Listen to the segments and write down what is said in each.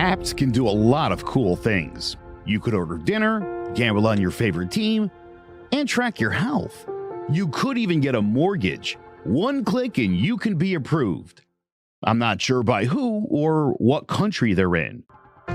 Apps can do a lot of cool things. You could order dinner, gamble on your favorite team, and track your health. You could even get a mortgage. One click and you can be approved. I'm not sure by who or what country they're in.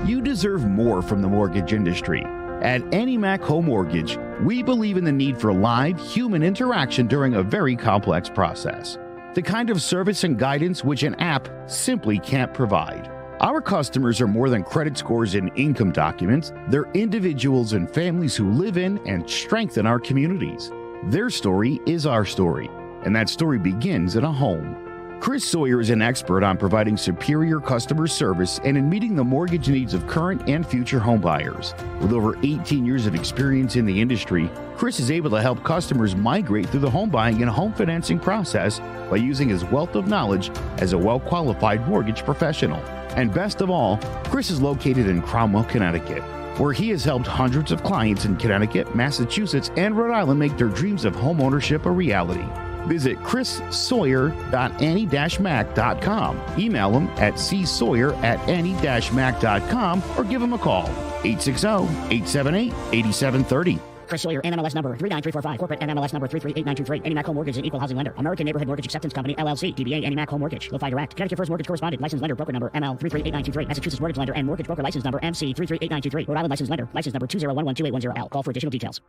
You deserve more from the mortgage industry. At AnyMac Home Mortgage, we believe in the need for live human interaction during a very complex process. The kind of service and guidance which an app simply can't provide. Our customers are more than credit scores and income documents. They're individuals and families who live in and strengthen our communities. Their story is our story, and that story begins in a home. Chris Sawyer is an expert on providing superior customer service and in meeting the mortgage needs of current and future homebuyers. With over 18 years of experience in the industry, Chris is able to help customers migrate through the home buying and home financing process by using his wealth of knowledge as a well-qualified mortgage professional. And best of all, Chris is located in Cromwell, Connecticut, where he has helped hundreds of clients in Connecticut, Massachusetts, and Rhode Island make their dreams of homeownership a reality. Visit chrissawyer.any-mac.com. Email him at csawyer@any-mac.com or give him a call, 860-878-8730. Chris Sawyer, NMLS number 39345, corporate NMLS number 338923. AnyMac Home Mortgage is an equal housing lender. American Neighborhood Mortgage Acceptance Company, LLC. DBA AnyMac Home Mortgage. Low FIDO Direct. Connecticut First Mortgage Correspondent. License lender. Broker number ML 338923. Massachusetts Mortgage Lender and Mortgage Broker License number MC 338923. Rhode Island License Lender. License number 201128110L. Call for additional details.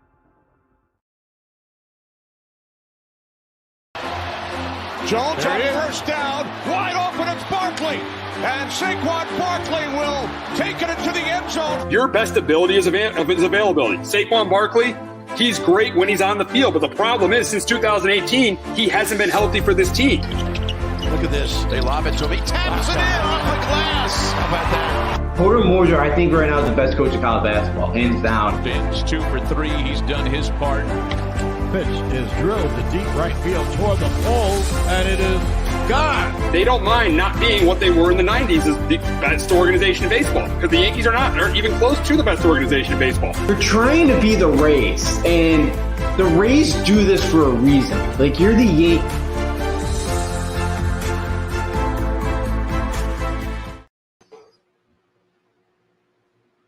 Jones on first down, wide open, it's Barkley. And Saquon Barkley will take it into the end zone. Your best ability is availability. Saquon Barkley, he's great when he's on the field, but the problem is since 2018, he hasn't been healthy for this team. Look at this. They lob it to him. He taps it in off the glass. How about that? Porter Moser, I think right now is the best coach of college basketball, hands down. Fins 2 for 3. He's done his part. Pitch is drilled to deep right field toward the pole, and it is gone. They don't mind not being what they were in the 90s as the best organization in baseball, because the Yankees are not. They're even close to the best organization in baseball. You're trying to be the Rays, and the Rays do this for a reason. Like, you're the Yankees.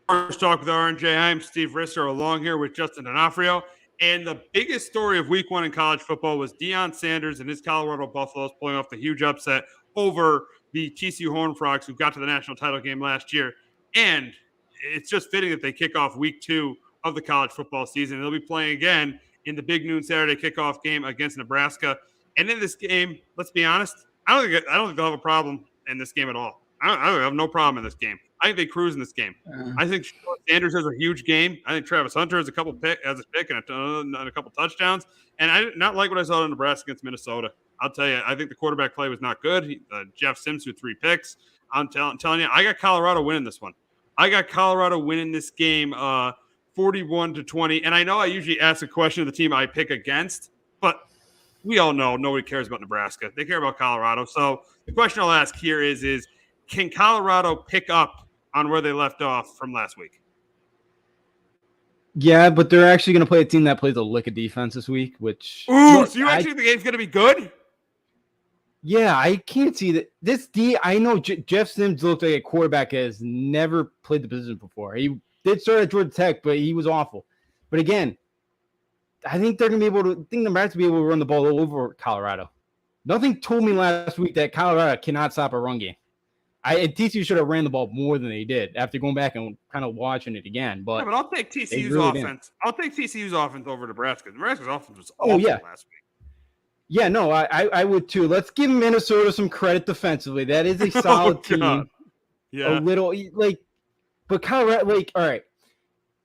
First Talk with RNJ. I'm Steve Risser, along here with Justin D'Onofrio. And the biggest story of week 1 in college football was Deion Sanders and his Colorado Buffaloes pulling off the huge upset over the TCU Horned Frogs, who got to the national title game last year. And it's just fitting that they kick off week 2 of the college football season. They'll be playing again in the big noon Saturday kickoff game against Nebraska. And in this game, let's be honest, I don't think they'll have a problem in this game at all. I have no problem in this game. I think they cruise in this game. I think Sanders has a huge game. I think Travis Hunter has a pick and a couple touchdowns. And I did not like what I saw in Nebraska against Minnesota. I'll tell you, I think the quarterback play was not good. Jeff Sims with 3 picks. I'm telling you, I got Colorado winning this one. I got Colorado winning this game 41-20. And I know I usually ask a question of the team I pick against, but we all know nobody cares about Nebraska. They care about Colorado. So the question I'll ask here is can Colorado pick up on where they left off from last week? Yeah, but they're actually going to play a team that plays a lick of defense this week, which... Ooh, so you actually think the game's going to be good? Yeah, I can't see that. I know Jeff Sims looked like a quarterback that has never played the position before. He did start at Georgia Tech, but he was awful. But again, I think they're going to be able to... I think Nebraska will be able to run the ball over Colorado. Nothing told me last week that Colorado cannot stop a run game. TCU should have ran the ball more than they did after going back and kind of watching it again. But I'll take TCU's offense. Didn't. I'll take TCU's offense over Nebraska. Nebraska's offense was awful last week. Yeah, no, I would too. Let's give Minnesota some credit defensively. That is a solid team. Yeah, a little but Colorado. All right,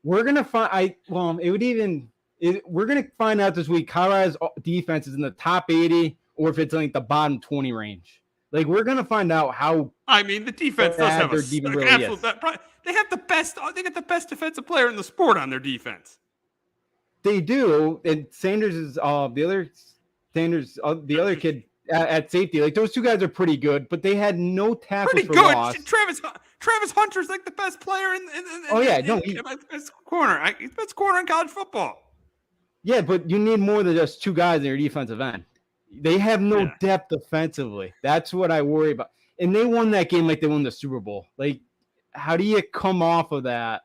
we're gonna find. We're gonna find out this week. Colorado's defense is in the top 80, or if it's like the bottom 20 range. Like, we're going to find out how. I mean, the defense does have they have the best. They got the best defensive player in the sport on their defense. They do, and Sanders is the other kid at safety. Like, those two guys are pretty good, but they had no tackles for loss. Travis Hunter's like the best player in best corner. He's best corner in college football. Yeah, but you need more than just two guys in your defensive end. They have no depth offensively. That's what I worry about. And they won that game like they won the Super Bowl. Like, how do you come off of that?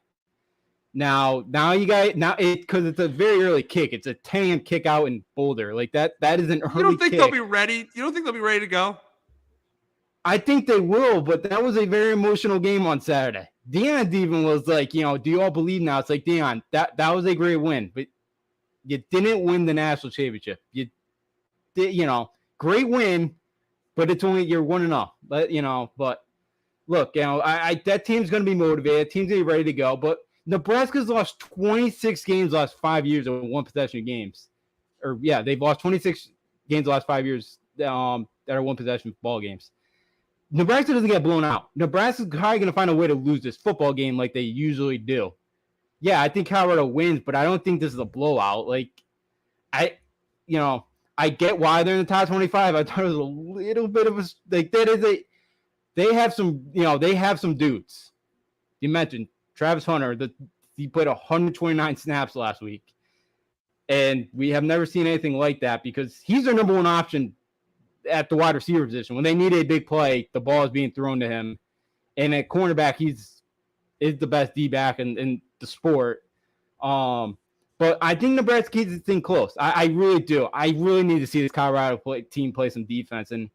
Now you guys because it's a very early kick. It's a 10 a.m. kick out in Boulder. Like that is an early kick. You don't think they'll be ready? You don't think they'll be ready to go? I think they will, but that was a very emotional game on Saturday. Deion even was like, do you all believe now? It's like, Deion, that was a great win, but you didn't win the national championship. You did, great win, but it's only you're 1-0. But look, that team's going to be motivated. Team's going to be ready to go. But Nebraska's lost 26 games the last 5 years of one possession games. They've lost 26 games the last 5 years that are one possession ball games. Nebraska doesn't get blown out. Nebraska's probably going to find a way to lose this football game like they usually do. Yeah, I think Colorado wins, but I don't think this is a blowout. Like, I get why they're in the top 25. I thought it was a little bit of they have some dudes. You mentioned Travis Hunter. He played 129 snaps last week. And we have never seen anything like that because he's their number one option at the wide receiver position. When they need a big play, the ball is being thrown to him. And at cornerback, is the best D-back in the sport. But I think Nebraska keeps this thing close. I really do. I really need to see this Colorado team play some defense. And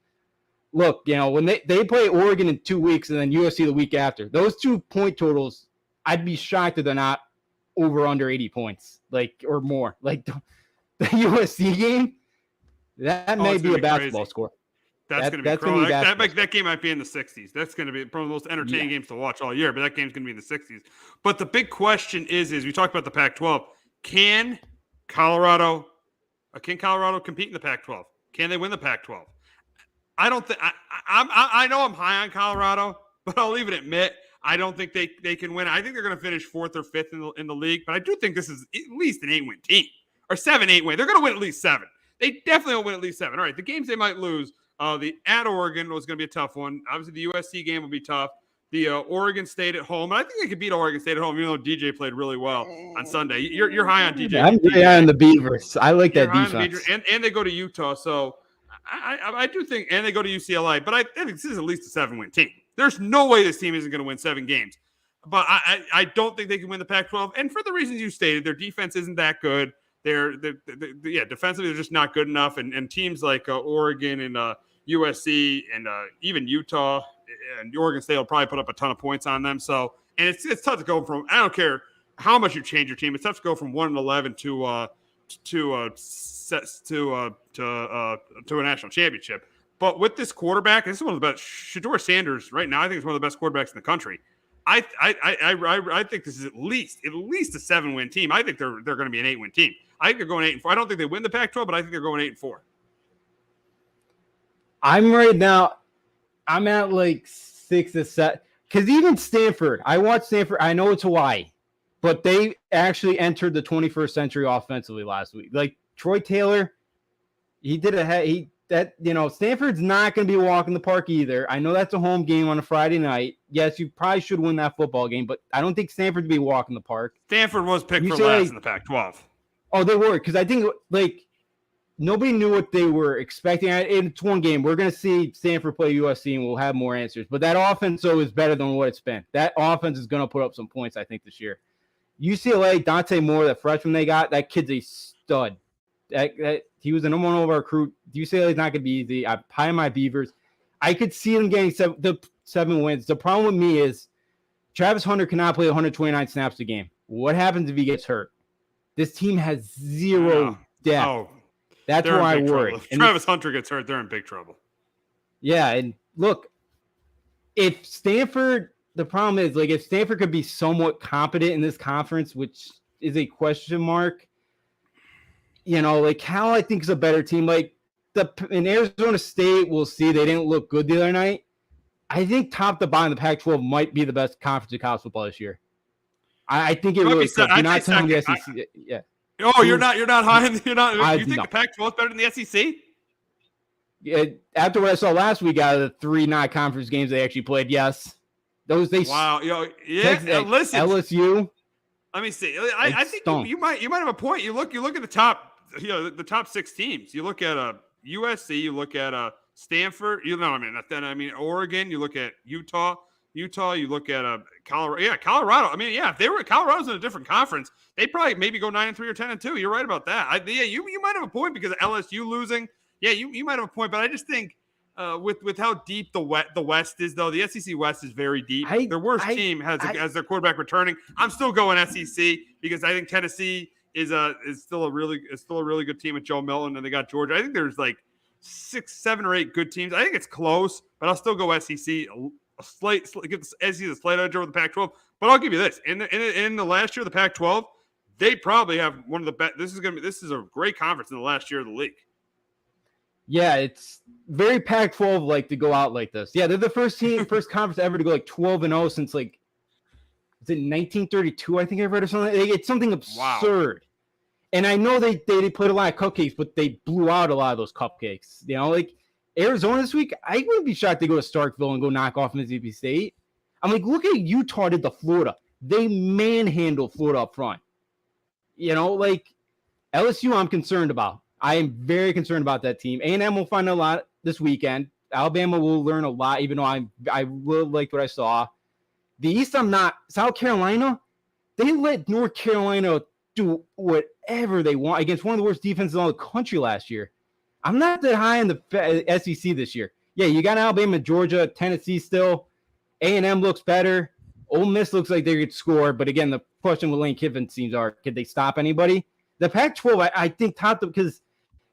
look, when they play Oregon in 2 weeks and then USC the week after, those 2 point totals, I'd be shocked if they're not over under 80 points, or more. Like the USC game, that may be a basketball score. That's going to be crazy. That game might be in the 60s. That's going to be probably the most entertaining games to watch all year, but that game's going to be in the 60s. But the big question is we talked about the Pac-12. Can Colorado compete in the Pac-12? Can they win the Pac-12? I don't think I know I'm high on Colorado, but I'll even admit I don't think they can win. I think they're going to finish 4th or 5th in the league, but I do think this is at least an 8-win team or 7-8 win. They're going to win at least 7. They definitely will win at least 7. All right, the games they might lose. The at Oregon was going to be a tough one. Obviously, the USC game will be tough. The Oregon State at home. I think they could beat Oregon State at home, even though DJ played really well on Sunday. You're high on DJ. I'm very high on the Beavers. I like that defense. And they go to Utah, so I do think, and they go to UCLA. But I think this is at least a 7-win team. There's no way this team isn't going to win 7 games. But I don't think they can win the Pac-12. And for the reasons you stated, their defense isn't that good. They're defensively they're just not good enough. And teams like Oregon and USC and even Utah and Oregon State will probably put up a ton of points on them. So, and it's tough to go from, I don't care how much you change your team. It's tough to go from 1-11 to a national championship. But with this quarterback, this is one of the best. Shedeur Sanders right now, I think is one of the best quarterbacks in the country. I think this is at least a 7-win team. I think they're going to be an 8-win team. I think they're going 8-4. I don't think they win the Pac-12, but I think they're going 8-4. I'm right now. I'm at like 6 to 7 because even Stanford. I watched Stanford. I know it's Hawaii, but they actually entered the 21st century offensively last week. Like Troy Taylor, he did Stanford's not going to be a walk in the park either. I know that's a home game on a Friday night. Yes, you probably should win that football game, but I don't think Stanford to be a walk in the park. Stanford was picked for last in the Pac-12. Oh, they were, because I think nobody knew what they were expecting. It's one game. We're going to see Stanford play USC, and we'll have more answers. But that offense, is better than what it's been. That offense is going to put up some points, I think, this year. UCLA, Dante Moore, the freshman they got, that kid's a stud. He was the number 1 overall recruit. UCLA is not going to be easy. I'm high on my Beavers. I could see them getting 7 wins. The problem with me is Travis Hunter cannot play 129 snaps a game. What happens if he gets hurt? This team has zero depth. Oh, that's where I worry. If Travis Hunter gets hurt, they're in big trouble. Yeah, and look, if Stanford, the problem is, if Stanford could be somewhat competent in this conference, which is a question mark, Cal, I think, is a better team. In Arizona State, we'll see. They didn't look good the other night. I think top to bottom, the Pac-12 might be the best conference of college football this year. I think it really is. You're not telling the SEC. Yeah. Oh, you're not high. You think the Pac-12 is better than the SEC? Yeah. After what I saw last week, out of the 3 non-conference games they actually played, yes. Wow. Listen. LSU. Let me see. I think you might have a point. You look at the top, the top 6 teams. You look at USC. You look at Stanford. Oregon. You look at Utah. Utah. You look at Colorado. Yeah, Colorado. I mean, yeah, if they were Colorado's in a different conference, they'd probably maybe go 9-3 or 10-2. You're right about that. You might have a point because of LSU losing. Yeah, you might have a point, but I just think with how deep the West is, though, the SEC West is very deep. Their worst team has their quarterback returning. I'm still going SEC because I think Tennessee is still a really good team with Joe Milton, and they got Georgia. I think there's like 6, 7, or 8 good teams. I think it's close, but I'll still go SEC. Give the SEC a slight edge over the Pac-12. But I'll give you this: in the last year of the Pac-12, they probably have one of the best. This is a great conference in the last year of the league. Yeah, it's very Pac-12 like to go out like this. Yeah, they're the first conference ever to go like 12-0 since like, is it 1932? I think I read or something. It's something absurd. Wow. And I know they played a lot of cupcakes, but they blew out a lot of those cupcakes. You know, like Arizona this week, I wouldn't be shocked to go to Starkville and go knock off Mississippi State. I'm like, look at Utah did to Florida. They manhandled Florida up front. You know, like LSU, I'm concerned about. I am very concerned about that team. A&M will find a lot this weekend. Alabama will learn a lot, even though I really liked what I saw. The East, I'm not. South Carolina, they let North Carolina do whatever they want against one of the worst defenses in all the country last year. I'm not that high in the SEC this year. Yeah, you got Alabama, Georgia, Tennessee still. A&M looks better. Ole Miss looks like they could score. But again, the question with Lane Kiffin's teams are, could they stop anybody? The Pac-12, I think, top them because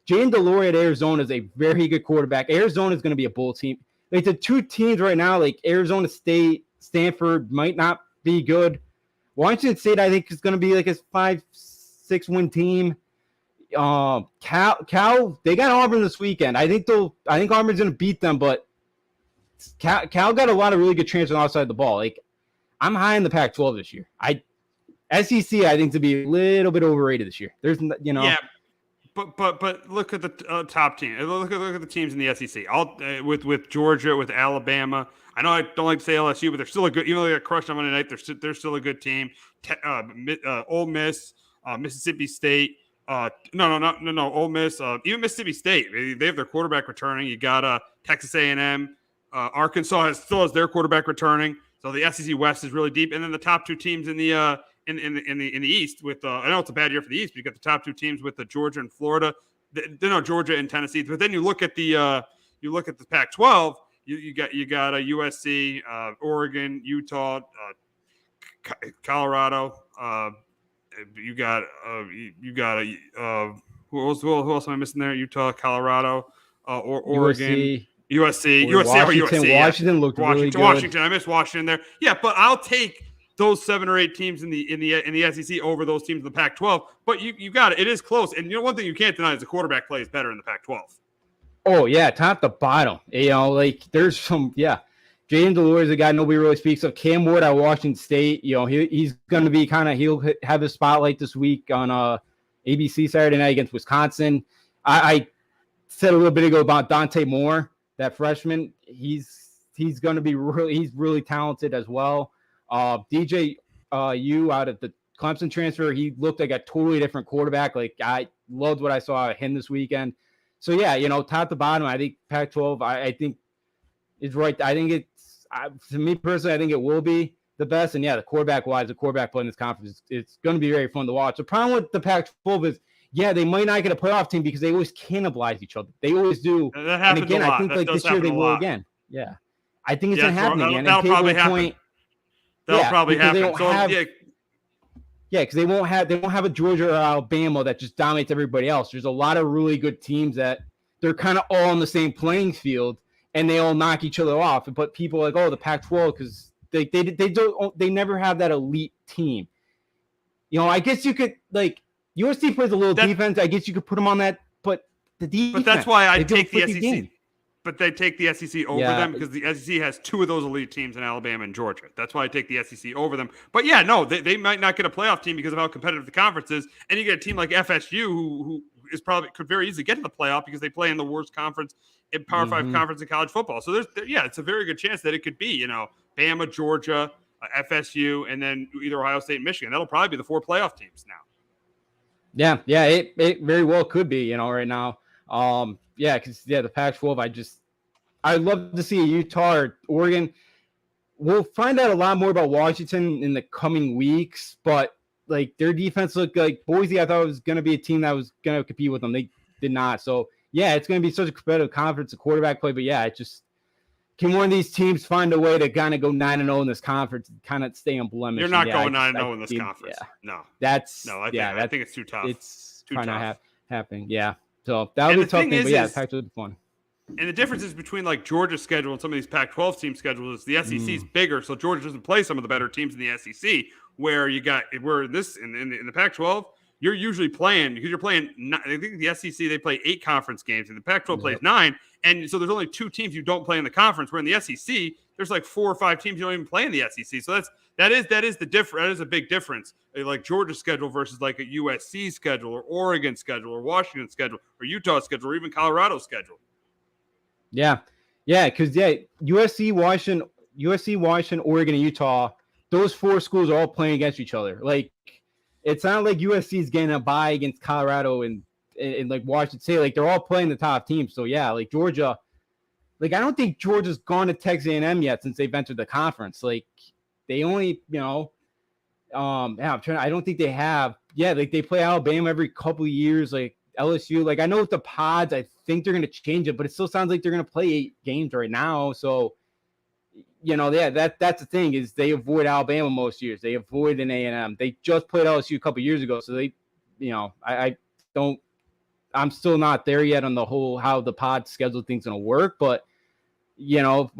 Jaden Delory at Arizona is a very good quarterback. Arizona is going to be a bowl team. Like the two teams right now, like Arizona State, Stanford might not be good. Washington State, I think, is going to be like a 5-6 win team. Cal, they got Auburn this weekend. I think Auburn's going to beat them, but Cal got a lot of really good transfers outside the ball. Like I'm high in the Pac-12 this year. SEC, I think, to be a little bit overrated this year. There's, yeah. But look at the top team. Look at the teams in the SEC. With Georgia, with Alabama. I know I don't like to say LSU, but they're still a good. Even though they got crushed on Monday night, they're still a good team. Ole Miss, Mississippi State. No. Ole Miss. Even Mississippi State. They have their quarterback returning. You got Texas A&M. Arkansas still has their quarterback returning. So the SEC West is really deep. And then the top two teams in the East with I know it's a bad year for the East, but you got the top two teams with the Georgia and Florida. Georgia and Tennessee. But then you look at the Pac-12. You got USC, Oregon, Utah, Colorado. You got who else am I missing there? Utah, Colorado, Oregon. Washington looked really good. Washington, I missed Washington there. Yeah, but I'll take those 7 or 8 teams in the SEC over those teams in the Pac-12. But you got it. It is close. And one thing you can't deny is the quarterback play is better in the Pac-12. Oh yeah, top to bottom. Like there's some. Yeah, Jaden Delory is a guy nobody really speaks of. Cam Ward at Washington State. He's going to be he'll have his spotlight this week on ABC Saturday night against Wisconsin. I said a little bit ago about Dante Moore, that freshman. He's going to be really talented as well. DJ U out of the Clemson transfer, he looked like a totally different quarterback. Like I loved what I saw of him this weekend. So yeah, top to bottom, I think Pac-12, I think is right. I think it's to me personally, I think it will be the best. And yeah, the quarterback play in this conference, it's going to be very fun to watch. The problem with the Pac-12 is, yeah, they might not get a playoff team because they always cannibalize each other. They always do. That happens and again, a lot. I think that like this year they will again. Yeah, I think it's going to happen again. That'll probably happen. That'll probably happen. Because they won't have a Georgia or Alabama that just dominates everybody else. There's a lot of really good teams that they're kind of all on the same playing field and they all knock each other off. But people are like, oh, the Pac-12 because they never have that elite team. I guess you could like USC plays a little defense. I guess you could put them on that, but the defense. But that's why I take the SEC. Game. But they take the SEC over them because the SEC has 2 of those elite teams in Alabama and Georgia. That's why I take the SEC over them. But yeah, no, they might not get a playoff team because of how competitive the conference is. And you get a team like FSU who is probably could very easily get to the playoff because they play in the worst conference in Power 5 conference in college football. So it's a very good chance that it could be, Bama, Georgia, FSU, and then either Ohio State and Michigan. That'll probably be the 4 playoff teams now. Yeah, it very well could be, right now. Because the Pac-12, I'd love to see a Utah or Oregon. we'll find out a lot more about Washington in the coming weeks, but like their defense looked like Boise. I thought it was going to be a team that was going to compete with them. They did not. So yeah, it's going to be such a competitive conference, a quarterback play. But yeah, it just can one of these teams find a way to kind of go 9-0 in this conference and kind of stay unblemished? You're not going 9-0 in this conference. Yeah. No, I think it's too tough. It's too probably tough. not happening. Yeah. So that would be a tough thing. But yeah, Pac-12 would be fun. And the difference is between like Georgia's schedule and some of these Pac-12 team schedules is the SEC is bigger, so Georgia doesn't play some of the better teams in the SEC. Where in the Pac-12, you're usually playing because you're playing. I think the SEC they play 8 conference games, and the Pac-12 plays 9, and so there's only 2 teams you don't play in the conference. Where in the SEC, there's like 4 or 5 teams you don't even play in the SEC. So that is the difference. That is a big difference. Like Georgia's schedule versus like a USC schedule or Oregon schedule or Washington schedule or Utah schedule or even Colorado schedule. Yeah, because USC, Washington, Oregon, and Utah, those 4 schools are all playing against each other. Like, it's not like USC is getting a bye against Colorado and like Washington State. Like, they're all playing the top teams. So yeah, like Georgia, like I don't think Georgia's gone to Texas A&M yet since they've entered the conference. Like, they only, I don't think they have. Yeah, like they play Alabama every couple of years. Like LSU, like I know with the pods, I think they're going to change it, but it still sounds like they're going to play 8 games right now. So, that's the thing is they avoid Alabama most years. They avoid an A&M. They just played LSU a couple years ago. So they, I'm still not there yet on the whole, how the pod schedule thing's going to work, but so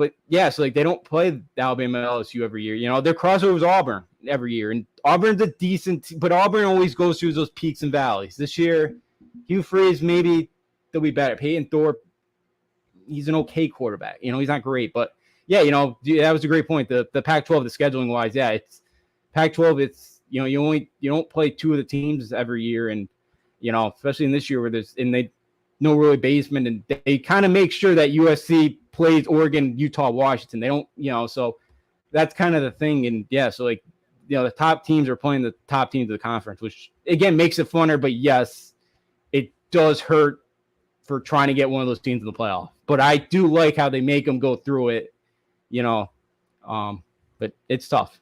like they don't play Alabama and LSU every year. Their crossover is Auburn every year, and Auburn's a decent, but Auburn always goes through those peaks and valleys. This year, Hugh Freeze, maybe they'll be better. Peyton Thorpe, he's an okay quarterback. He's not great, but yeah, that was a great point. The Pac-12, the scheduling wise, yeah, it's Pac-12. It's you don't play 2 of the teams every year, and especially in this year where they no really basement, and they kind of make sure that USC plays Oregon, Utah, Washington. They don't, so that's kind of the thing, and yeah, so like the top teams are playing the top teams of the conference, which again makes it funner, but yes, it does hurt for trying to get one of those teams in the playoff. But I do like how they make them go through it, but it's tough.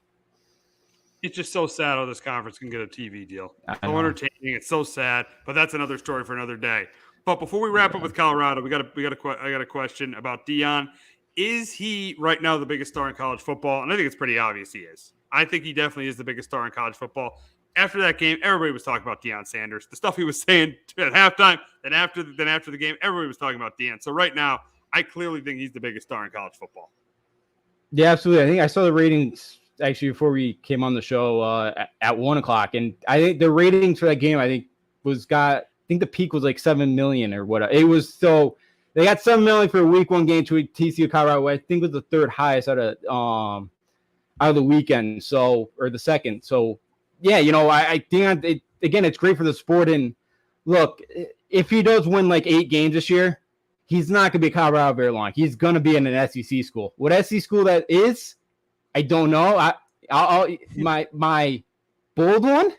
It's just so sad how this conference can get a TV deal. So entertaining. It's so sad, but that's another story for another day. But before we wrap up with Colorado, I got a question about Deion. Is he right now the biggest star in college football? And I think it's pretty obvious he is. I think he definitely is the biggest star in college football. After that game, everybody was talking about Deion Sanders. The stuff he was saying at halftime, then after the game, everybody was talking about Deion. So right now, I clearly think he's the biggest star in college football. Yeah, absolutely. I think I saw the ratings actually before we came on the show at 1:00, and I think the ratings for that game I think the peak was like 7 million or whatever. It was so they got 7 million for a week 1 game to TCU Colorado. I think was the 3rd highest out of the weekend. So or the 2nd. So yeah, I think it's great for the sport. And look, if he does win like 8 games this year, he's not going to be Colorado very long. He's going to be in an SEC school. What SEC school that is, I don't know. My bold one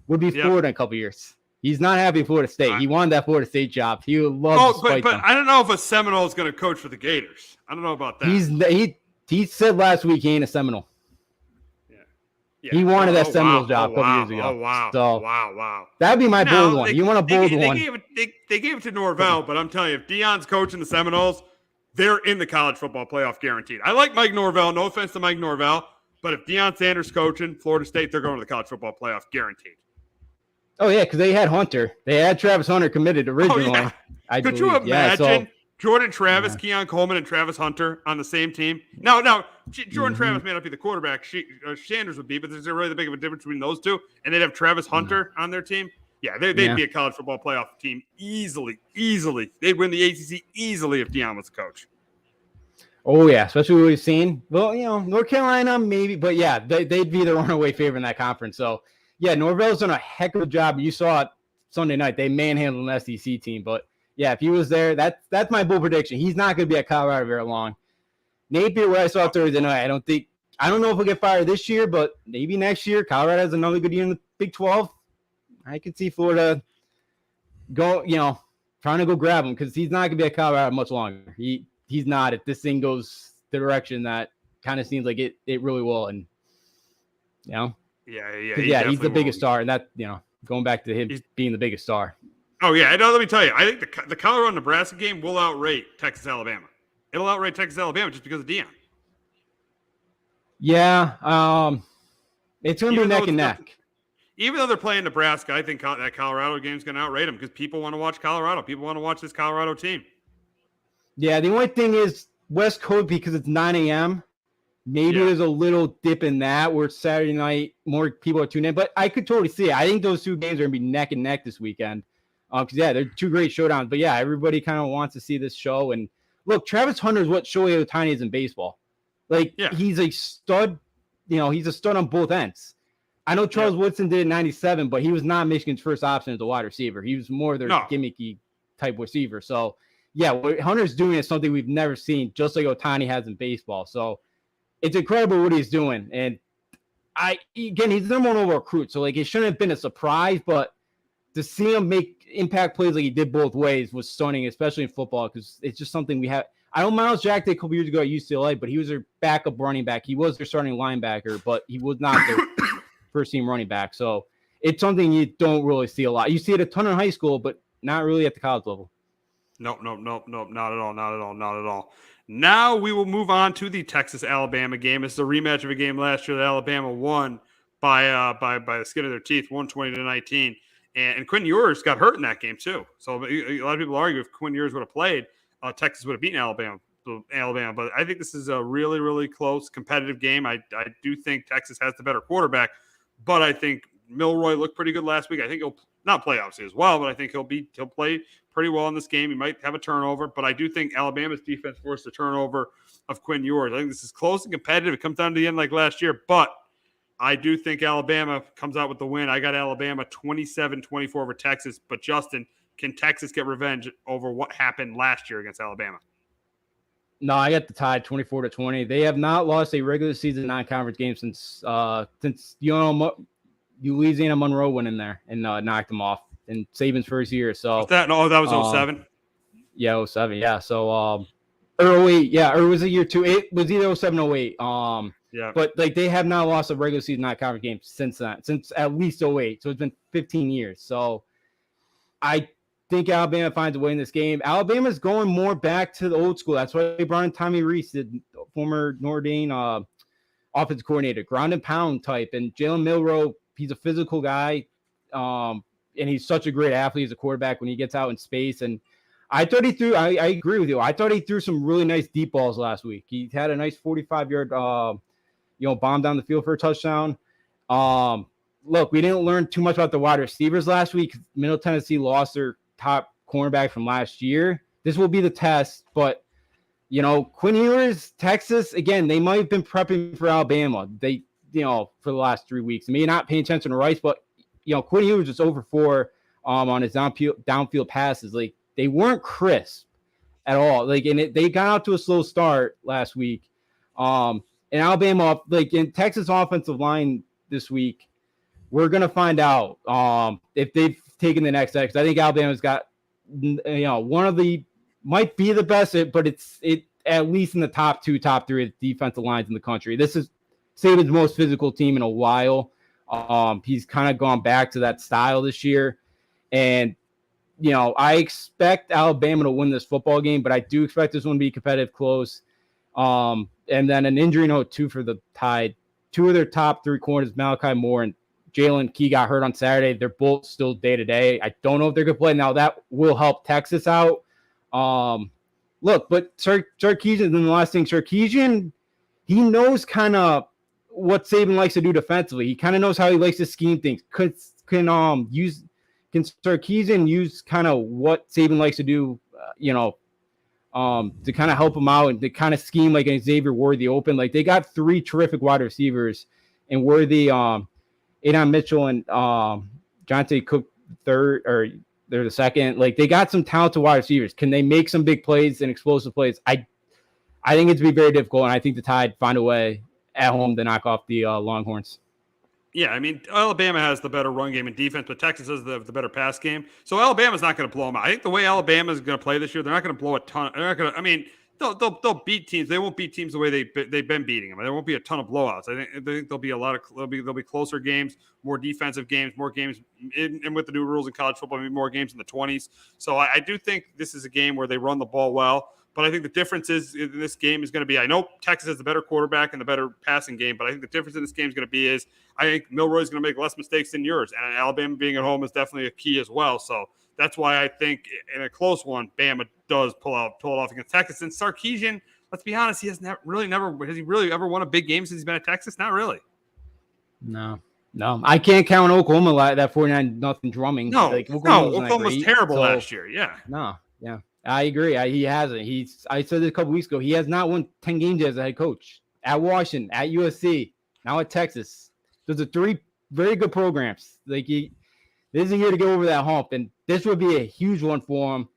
would be Florida in a couple years. He's not happy with Florida State. He wanted that Florida State job. He would love to fight them. I don't know if a Seminole is going to coach for the Gators. I don't know about that. He said last week he ain't a Seminole. Yeah. He wanted that Seminole job a couple years ago. Oh, wow. So, wow. That'd be my bold one. You want a bold one. They gave it to Norvell, but I'm telling you, if Deion's coaching the Seminoles, they're in the college football playoff guaranteed. I like Mike Norvell. No offense to Mike Norvell. But if Deion Sanders coaching Florida State, they're going to the college football playoff guaranteed. Oh, yeah, because they had Hunter. They had Travis Hunter committed originally. Oh, yeah. Could you imagine Jordan Travis, Keon Coleman, and Travis Hunter on the same team? No, Jordan Travis may not be the quarterback. Sanders would be, but there's really big of a difference between those two. And they'd have Travis Hunter on their team. Yeah, they'd be a college football playoff team easily. They'd win the ACC easily if Deion was the coach. Oh, yeah, especially what we've seen. Well, North Carolina maybe, but yeah, they'd be the runaway favorite in that conference. So, yeah, Norvell's done a heck of a job. You saw it Sunday night. They manhandled an SEC team. But, yeah, if he was there, that's my bold prediction. He's not going to be at Colorado very long. Napier, what I saw Thursday night, I don't know if he'll get fired this year, but maybe next year. Colorado has another good year in the Big 12. I could see Florida go, trying to go grab him because he's not going to be at Colorado much longer. He's not. If this thing goes the direction that kind of seems like it really will. And, Yeah, he's the biggest star. And that, going back to him being the biggest star. Oh, yeah. No, let me tell you, I think the Colorado-Nebraska game will outrate Texas-Alabama. It'll outrate Texas-Alabama just because of Deion. Yeah. It's going to be neck and neck. Even though they're playing Nebraska, I think that Colorado game is going to outrate them because people want to watch Colorado. People want to watch this Colorado team. Yeah, the only thing is West Coast, because it's 9 a.m., maybe there's a little dip in that where it's Saturday night, more people are tuning in. But I could totally see it. I think those two games are going to be neck and neck this weekend. Because, they're two great showdowns. But, everybody kind of wants to see this show. And, look, Travis Hunter is what Shohei Ohtani is in baseball. He's a stud. He's a stud on both ends. I know Charles Woodson did in 97, but he was not Michigan's first option as a wide receiver. He was more their gimmicky type receiver. So, what Hunter's doing is something we've never seen, just like Ohtani has in baseball. So, it's incredible what he's doing. And, he's the number one overall recruit. So, it shouldn't have been a surprise, but to see him make impact plays like he did both ways was stunning, especially in football, because it's just something we have. I know Miles Jack did a couple years ago at UCLA, but he was their backup running back. He was their starting linebacker, but he was not their first-team running back. So it's something you don't really see a lot. You see it a ton in high school, but not really at the college level. Nope, not at all. Now we will move on to the Texas-Alabama game. It's the rematch of a game last year that Alabama won by the skin of their teeth, 120-19. And Quinn Ewers got hurt in that game too. So a lot of people argue if Quinn Ewers would have played, Texas would have beaten Alabama. But I think this is a really, really close, competitive game. I do think Texas has the better quarterback, but I think Milroy looked pretty good last week. I think he'll not play obviously as well, but I think he'll play pretty well in this game. He might have a turnover, but I do think Alabama's defense forced a turnover of Quinn Ewers. I think this is close and competitive. It comes down to the end like last year, but I do think Alabama comes out with the win. I got Alabama 27-24 over Texas. But, Justin, can Texas get revenge over what happened last year against Alabama? No, I got the Tide 24-20. They have not lost a regular season non-conference game since Louisiana Monroe went in there and knocked them off in Saban's first year. So that was 07? Yeah, 07. Yeah, so or 08. Yeah, or it was a year two. It was either 07 or 08. Yeah. But they have not lost a regular season non-conference game since then, since at least 08. So it's been 15 years. So I think Alabama finds a way in this game. Alabama's going more back to the old school. That's why they brought in Tommy Rees, the former Notre Dame offensive coordinator, ground and pound type. And Jalen Milroe, he's a physical guy, and he's such a great athlete as a quarterback when he gets out in space. And I thought he threw. I agree with you. I thought he threw some really nice deep balls last week. He had a nice 45-yard bomb down the field for a touchdown. Look, we didn't learn too much about the wide receivers last week. Middle Tennessee lost their top cornerback from last year. This will be the test, but Quinn Ewers, Texas, again, they might have been prepping for Alabama. They, for the last 3 weeks, maybe not paying attention to Rice, but Quinn Ewers was over 4 on his downfield passes. Like, they weren't crisp at all. They got out to a slow start last week. And Alabama, in Texas offensive line this week, we're going to find out if they've taken the next step. Because I think Alabama's got, one of the, might be the best, but it's at least in the top 2, top 3 of defensive lines in the country. This is Saban's most physical team in a while. He's kind of gone back to that style this year. And, I expect Alabama to win this football game, but I do expect this one to be competitive, close. And then an injury note, too, for the Tide. 2 of their top 3 corners, Malachi Moore and Jalen Key, got hurt on Saturday. They're both still day-to-day. I don't know if they're going to play. Now, that will help Texas out. Look, but Sarkisian, and then the last thing, Sarkisian, he knows kind of what Saban likes to do defensively. He kind of knows how he likes to scheme things. Can Sarkisian use kind of what Saban likes to do, to kind of help him out and to kind of scheme like an Xavier Worthy open? Like, they got 3 terrific wide receivers, and Worthy, Adon Mitchell, and Jonte Cook third, or they're the second. Like, they got some talented wide receivers. Can they make some big plays and explosive plays? I think it's be very difficult, and I think the Tide find a way at home to knock off the Longhorns. Yeah, I mean, Alabama has the better run game and defense, but Texas has the better pass game. So Alabama's not going to blow them out. I think the way Alabama is going to play this year, they're not going to blow a ton. They're not going to. I mean, they'll beat teams. They won't beat teams the way they've been beating them. There won't be a ton of blowouts. I think there'll be there'll be closer games, more defensive games, more games, and with the new rules in college football, maybe more games in the 20s. So I do think this is a game where they run the ball well. But I think the difference is in this game is going to be, I know Texas has the better quarterback and the better passing game, but I think the difference in this game is going to be I think Milroy's going to make less mistakes than yours. And Alabama being at home is definitely a key as well. So that's why I think in a close one, Bama does pull it off against Texas. And Sarkisian, let's be honest, has he really ever won a big game since he's been at Texas? Not really. No. I can't count Oklahoma like that 49-0 drumming. No, Oklahoma's terrible last year. Yeah. No, yeah. I agree. He hasn't. I said this a couple weeks ago. He has not won 10 games as a head coach at Washington, at USC, now at Texas. Those are 3 very good programs. This is a year to get over that hump, and this would be a huge one for him.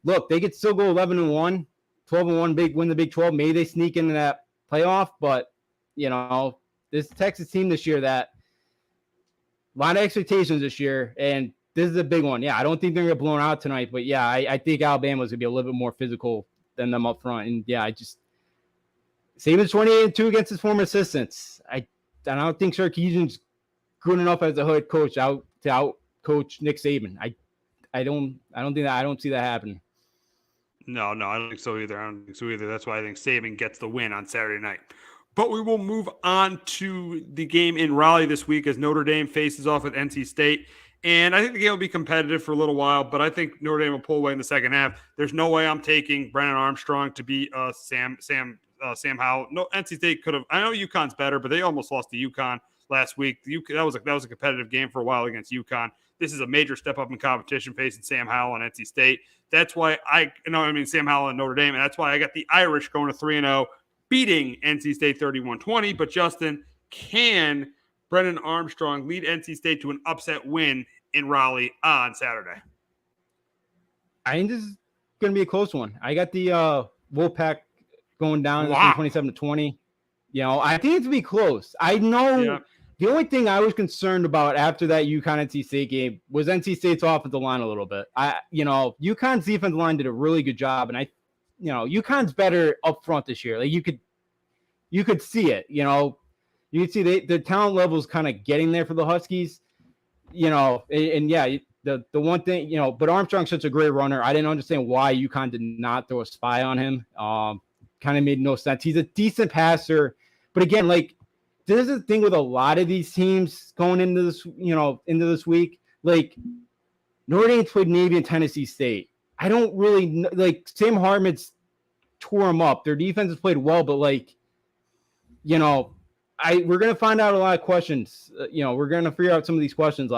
Look, they could still go 11-1, 12-1, win the Big 12. Maybe they sneak into that playoff, but this Texas team this year, a lot of expectations this year, and this is a big one. Yeah, I don't think they're going to get blown out tonight, but yeah, I think Alabama's going to be a little bit more physical than them up front. And yeah, Saban's 28-2 against his former assistants. I don't think Sarkisian's good enough as a head coach to out coach Nick Saban. I don't see that happening. No, I don't think so either. That's why I think Saban gets the win on Saturday night. But we will move on to the game in Raleigh this week as Notre Dame faces off with NC State. And I think the game will be competitive for a little while, but I think Notre Dame will pull away in the second half. There's no way I'm taking Brennan Armstrong to beat Sam Howell. No, NC State could have. I know UConn's better, but they almost lost to UConn last week. That was a competitive game for a while against UConn. This is a major step up in competition facing Sam Howell and NC State. That's why Sam Howell and Notre Dame, and that's why I got the Irish going to 3-0, beating NC State 31-20. But Justin, can Brennan Armstrong lead NC State to an upset win in Raleigh on Saturday? I think this is going to be a close one. I got the Wolfpack going down 27-20. I think it's going to be close. I know the only thing I was concerned about after that UConn-NC State game was NC State's offensive line a little bit. UConn's defensive line did a really good job, and UConn's better up front this year. Like you could see it, You can see the talent level is kind of getting there for the Huskies, the one thing, but Armstrong's such a great runner. I didn't understand why UConn did not throw a spy on him. Kind of made no sense. He's a decent passer, but again, this is the thing with a lot of these teams going into this, into this week. Like Notre Dame's played Navy and Tennessee State. I don't really know, Sam Hartman's tore them up. Their defense has played well, but we're going to find out a lot of questions. We're going to figure out some of these questions,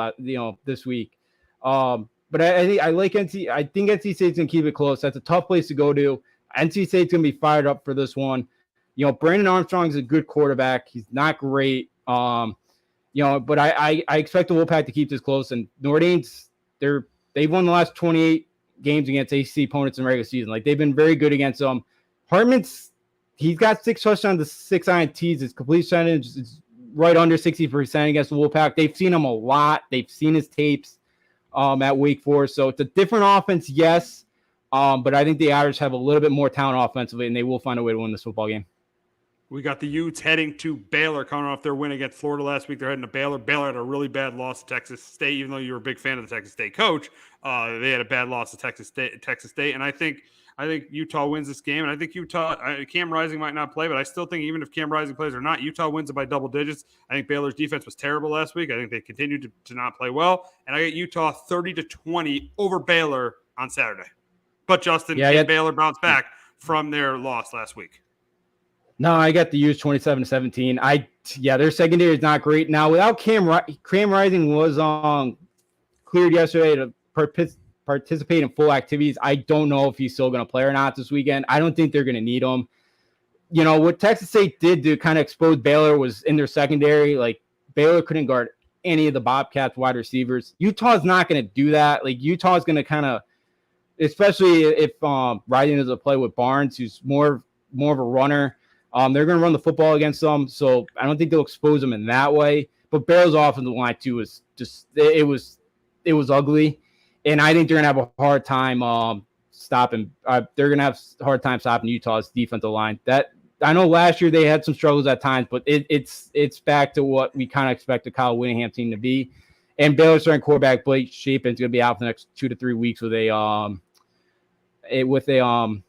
this week. But I like NC. I think NC State's going to keep it close. That's a tough place to go to. NC State's going to be fired up for this one. Brandon Armstrong's a good quarterback. He's not great. But I expect the Wolfpack to keep this close. And Notre Dame's, they've won the last 28 games against ACC opponents in regular season. They've been very good against them. He's got 6 touchdowns to 6 INTs. His complete percentage is right under 60% against the Wolfpack. They've seen him a lot. They've seen his tapes at Wake Forest. So it's a different offense, yes. But I think the Irish have a little bit more talent offensively, and they will find a way to win this football game. We got the Utes heading to Baylor, coming off their win against Florida last week. They're heading to Baylor. Baylor had a really bad loss to Texas State, even though you were a big fan of the Texas State coach. They had a bad loss to Texas State, and I think Utah wins this game, and I think Cam Rising might not play, but I still think even if Cam Rising plays or not, Utah wins it by double digits. I think Baylor's defense was terrible last week. I think they continued to not play well, and I got Utah 30-20 over Baylor on Saturday. But Justin, can Baylor bounce back from their loss last week? No, I got the Utes 27-17. Their secondary is not great. Now, without Cam Rising was cleared yesterday to participate in full activities. I don't know if he's still going to play or not this weekend. I don't think they're going to need him. What Texas State did to kind of expose Baylor was in their secondary. Baylor couldn't guard any of the Bobcats wide receivers. Utah's not going to do that. Utah's going to kind of, especially if Rising doesn't play with Barnes, who's more of a runner. They're going to run the football against them, so I don't think they'll expose them in that way. But Baylor's offensive line too was just it was ugly, and I think they're going to have a hard time stopping. They're going to have a hard time stopping Utah's defensive line. That I know last year they had some struggles at times, but it's back to what we kind of expect the Kyle Whittingham team to be. And Baylor's starting quarterback Blake Shapen's going to be out for the next 2 to 3 weeks with a with an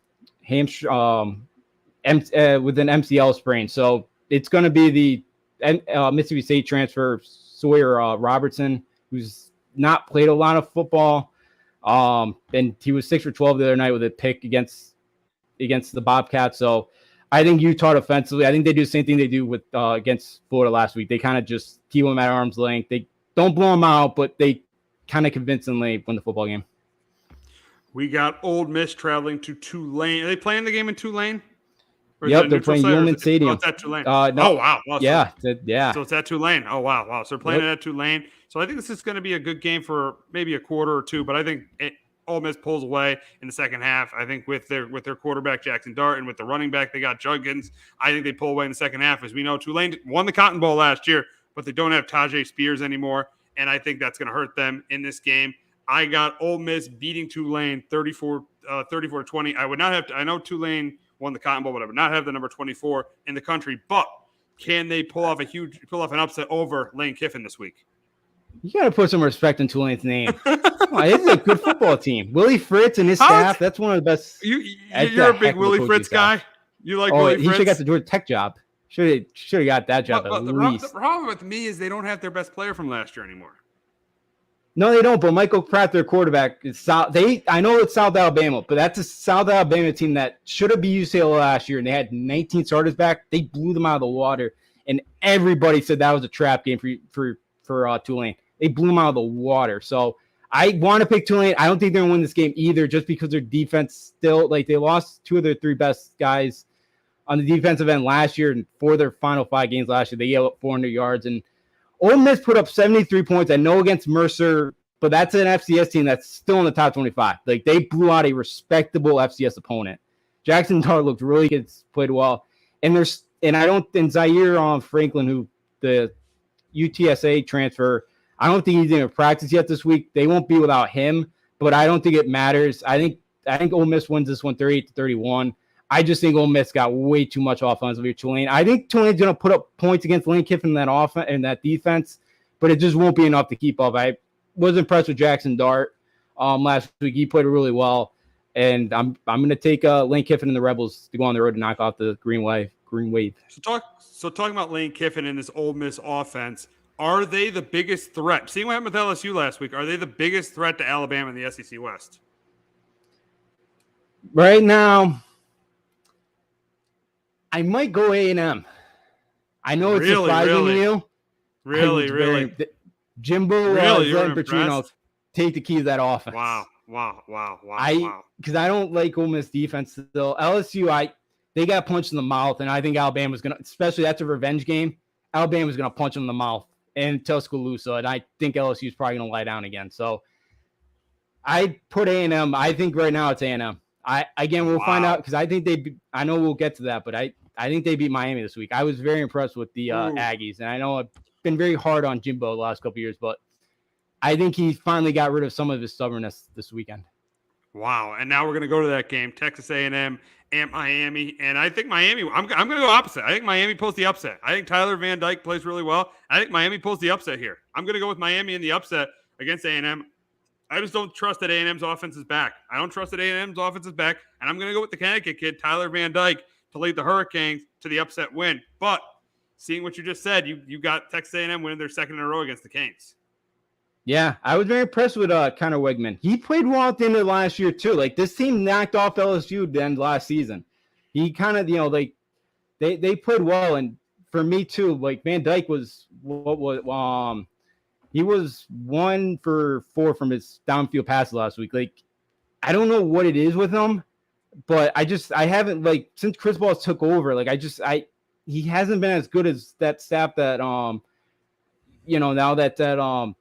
MCL sprain. So it's going to be the Mississippi State transfer Sawyer Robertson, who's not played a lot of football. And he was 6 for 12 the other night with a pick against the Bobcats. So I think Utah defensively, I think they do the same thing they do with against Florida last week. They kind of just keep them at arm's length. They don't blow them out, but they kind of convincingly win the football game. We got Ole Miss traveling to Tulane. Are they playing the game in Tulane? Yep, they're playing Ullman Stadium. Oh, it's at Tulane. No. Oh, wow. Yeah. So it's at Tulane. Oh, wow. So they're playing it at Tulane. So I think this is going to be a good game for maybe a quarter or two, but I think Ole Miss pulls away in the second half. I think with their quarterback, Jackson Dart, and with the running back, they got Juggins. I think they pull away in the second half. As we know, Tulane won the Cotton Bowl last year, but they don't have Tajay Spears anymore, and I think that's going to hurt them in this game. I got Ole Miss beating Tulane 34-20. I know Tulane won the Cotton Bowl, but I would not have the number 24 in the country. But can they pull off an upset over Lane Kiffin this week? You got to put some respect in Tulane's name. This is a good football team. Willie Fritz and his staff, that's one of the best. You're a big Willie Fritz guy? You like Willie Fritz? He should have got the Georgia Tech job. Should have got that job at least. The problem with me is they don't have their best player from last year anymore. No, they don't. But Michael Pratt, their quarterback, is I know it's South Alabama, but that's a South Alabama team that should have beat UCLA last year, and they had 19 starters back. They blew them out of the water, and everybody said that was a trap game for Tulane. They blew them out of the water. So I want to pick Tulane. I don't think they're going to win this game either, just because their defense still, they lost 2 of their 3 best guys on the defensive end last year, and for their final 5 games last year, they gave up 400 yards. And Ole Miss put up 73 points. I know against Mercer, but that's an FCS team that's still in the top 25. They blew out a respectable FCS opponent. Jackson Dart looked really good, played well. And Zaire Franklin, who the UTSA transfer, I don't think he's in practice yet this week. They won't be without him, but I don't think it matters. I think Ole Miss wins this one 38-31. I just think Ole Miss got way too much offense over Tulane. I think Tulane's going to put up points against Lane Kiffin in that offense and that defense, but it just won't be enough to keep up. I was impressed with Jackson Dart last week. He played really well, and I'm going to take Lane Kiffin and the Rebels to go on the road to knock off the Green Wave. So talking about Lane Kiffin and this Ole Miss offense, are they the biggest threat? Seeing what happened with LSU last week, are they the biggest threat to Alabama in the SEC West? Right now, I might go A&M. I know it's surprising to you. Really. Jimbo Petrino take the key to that offense. Wow. Because I don't like Ole Miss defense still. LSU, they got punched in the mouth, and I think Alabama's going to, especially that's a revenge game, Alabama's going to punch them in the mouth in Tuscaloosa, and I think LSU is probably going to lie down again. So I put A&M. I think right now it's A&M. We'll find out because I think I know we'll get to that, but I think they beat Miami this week. I was very impressed with the Aggies, and I know I've been very hard on Jimbo the last couple of years, but I think he finally got rid of some of his stubbornness this weekend. Wow. And now we're going to go to that game, Texas A&M and Miami. And I think Miami, I'm going to go opposite. I think Miami pulls the upset. I think Tyler Van Dyke plays really well. I think Miami pulls the upset here. I'm going to go with Miami in the upset against A&M. I just don't trust that A&M's offense is back. And I'm going to go with the Connecticut kid, Tyler Van Dyke, to lead the Hurricanes to the upset win. But seeing what you just said, you got Texas A&M winning their second in a row against the Canes. Yeah, I was very impressed with Connor Wegman. He played well at the end of last year too. Like this team knocked off LSU at the end of last season. He kind of, they played well, and for me too. Like Van Dyke was he was 1 for 4 from his downfield passes last week. Like I don't know what it is with him, but I haven't since Chris Balls took over. He hasn't been as good as that staff that now that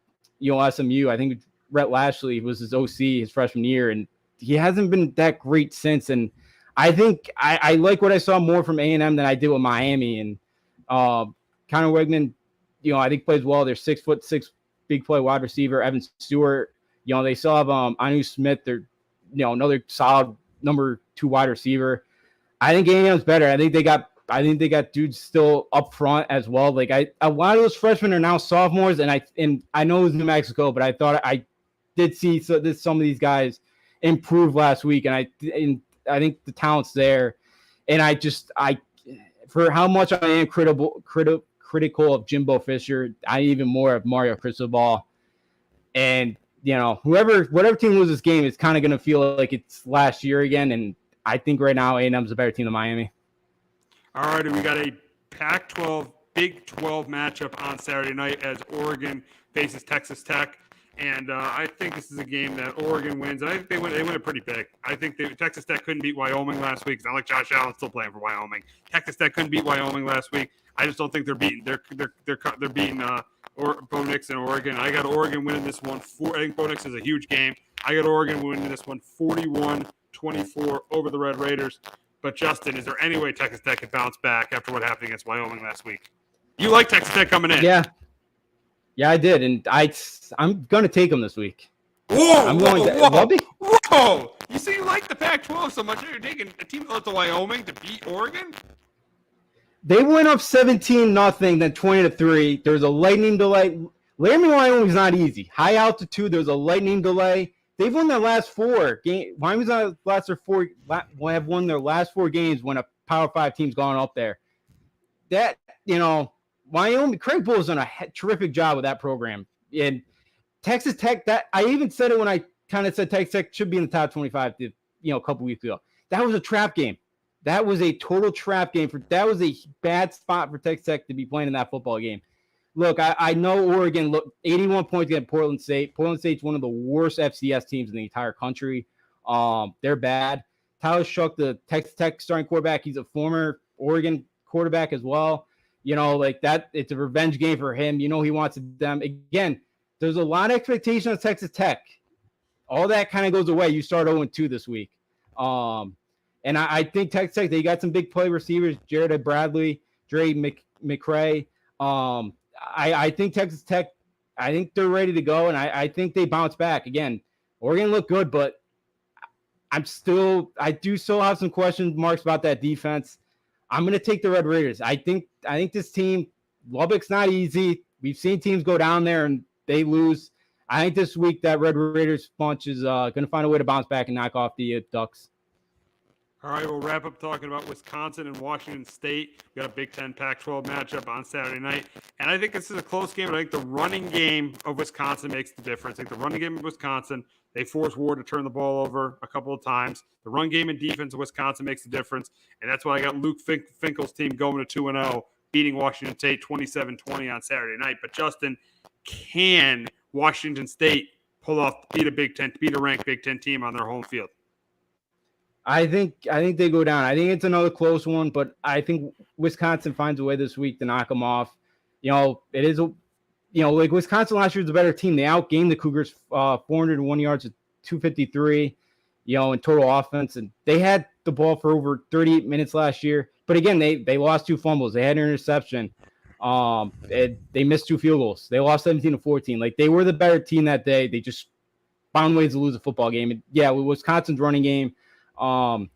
SMU, I think Rhett Lashley was his OC his freshman year, and he hasn't been that great since. And I think I like what I saw more from A&M than I did with Miami. And Connor Wegman, I think plays well. They're 6'6" big play wide receiver. Evan Stewart, they still have Anu Smith, their another solid number 2 wide receiver. I think A&M's better. I think they got dudes still up front as well. Like a lot of those freshmen are now sophomores, and I know it was New Mexico, but I thought I did see some of these guys improve last week, and I think the talent's there. And I for how much I am critical of Jimbo Fisher, I even more of Mario Cristobal. And whatever team loses this game, it's kind of going to feel like it's last year again. And I think right now A&M's a better team than Miami. All right, we got a Pac-12, Big 12 matchup on Saturday night as Oregon faces Texas Tech. And I think this is a game that Oregon wins. And I think they win it pretty big. I think Texas Tech couldn't beat Wyoming last week. It's not like Josh Allen's still playing for Wyoming. Texas Tech couldn't beat Wyoming last week. I just don't think they're beating. They're beating Bo Nix and Oregon. I got Oregon winning this one. I think Bo Nix is a huge game. I got Oregon winning this one 41-24 over the Red Raiders. But Justin, is there any way Texas Tech could bounce back after what happened against Wyoming last week? You like Texas Tech coming in? Yeah, I did, and I'm going to take them this week. Whoa! Whoa! You see, you like the Pac-12 so much. You're taking a team that to Wyoming to beat Oregon? They went up 17-0, then 20-3. There was a lightning delay. Landing Wyoming is not easy. High altitude. There was a lightning delay. They've won their last 4 games. Wyoming's have won their last 4 games when a Power 5 team's gone up there. That Wyoming, Craig Bull's done a terrific job with that program. And Texas Tech, that I even said it when I kind of said Texas Tech should be in the top 25, a couple weeks ago. That was a trap game. That was a total trap game. That was a bad spot for Texas Tech to be playing in that football game. Look, I know Oregon, 81 points against Portland State. Portland State's one of the worst FCS teams in the entire country. They're bad. Tyler Shuck, the Texas Tech starting quarterback, he's a former Oregon quarterback as well. Like that, it's a revenge game for him. He wants them. Again, there's a lot of expectation of Texas Tech. All that kind of goes away. You start 0-2 this week. And I think Texas Tech, they got some big play receivers, Jared Bradley, Dre McCray. I think Texas Tech, I think they're ready to go, and I think they bounce back. Again, Oregon looked good, but I do still have some question marks about that defense. I'm going to take the Red Raiders. I think this team, Lubbock's not easy. We've seen teams go down there and they lose. I think this week that Red Raiders bunch is going to find a way to bounce back and knock off the Ducks. All right, we'll wrap up talking about Wisconsin and Washington State. We got a Big Ten Pac-12 matchup on Saturday night. And I think this is a close game, but I think the running game of Wisconsin makes the difference. I think the running game of Wisconsin, they force Ward to turn the ball over a couple of times. The run game and defense of Wisconsin makes the difference. And that's why I got Luke Finkel's team going to 2-0, beating Washington State 27-20 on Saturday night. But Justin, can Washington State beat a ranked Big Ten team on their home field? I think they go down. I think it's another close one, but I think Wisconsin finds a way this week to knock them off. It is like Wisconsin last year was a better team. They outgained the Cougars 401 yards to 253, in total offense, and they had the ball for over 38 minutes last year. But again, they lost 2 fumbles. They had an interception. They missed 2 field goals. They lost 17-14. Like, they were the better team that day. They just found ways to lose a football game. And yeah, with Wisconsin's running game, with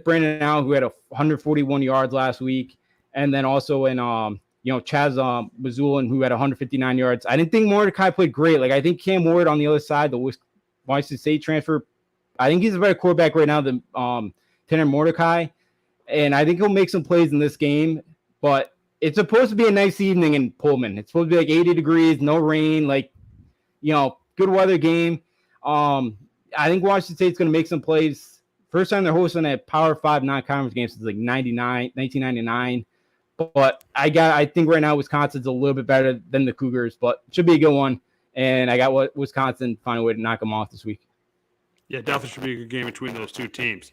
Brandon Allen, who had 141 yards last week, and then also in Chaz Missoulin, who had 159 yards. I didn't think Mordecai played great. Like, I think Cam Ward on the other side, the Washington State transfer, I think he's a better quarterback right now than Tanner Mordecai, and I think he'll make some plays in this game. But it's supposed to be a nice evening in Pullman. It's supposed to be like 80 degrees, no rain, good weather game. I think Washington State's going to make some plays. First time they're hosting a Power 5 non-conference game since 1999. But I think right now Wisconsin's a little bit better than the Cougars, but it should be a good one. And I got Wisconsin find a way to knock them off this week. Yeah, definitely should be a good game between those two teams.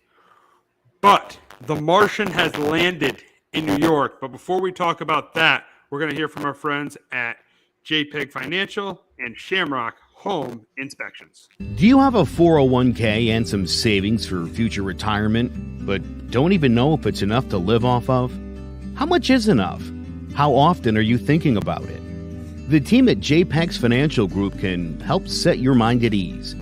But the Martian has landed in New York. But before we talk about that, we're going to hear from our friends at JPEG Financial and Shamrock Home Inspections. Do you have a 401k and some savings for future retirement, but don't even know if it's enough to live off of? How much is enough? How often are you thinking about it? The team at JPEX Financial Group can help set your mind at ease.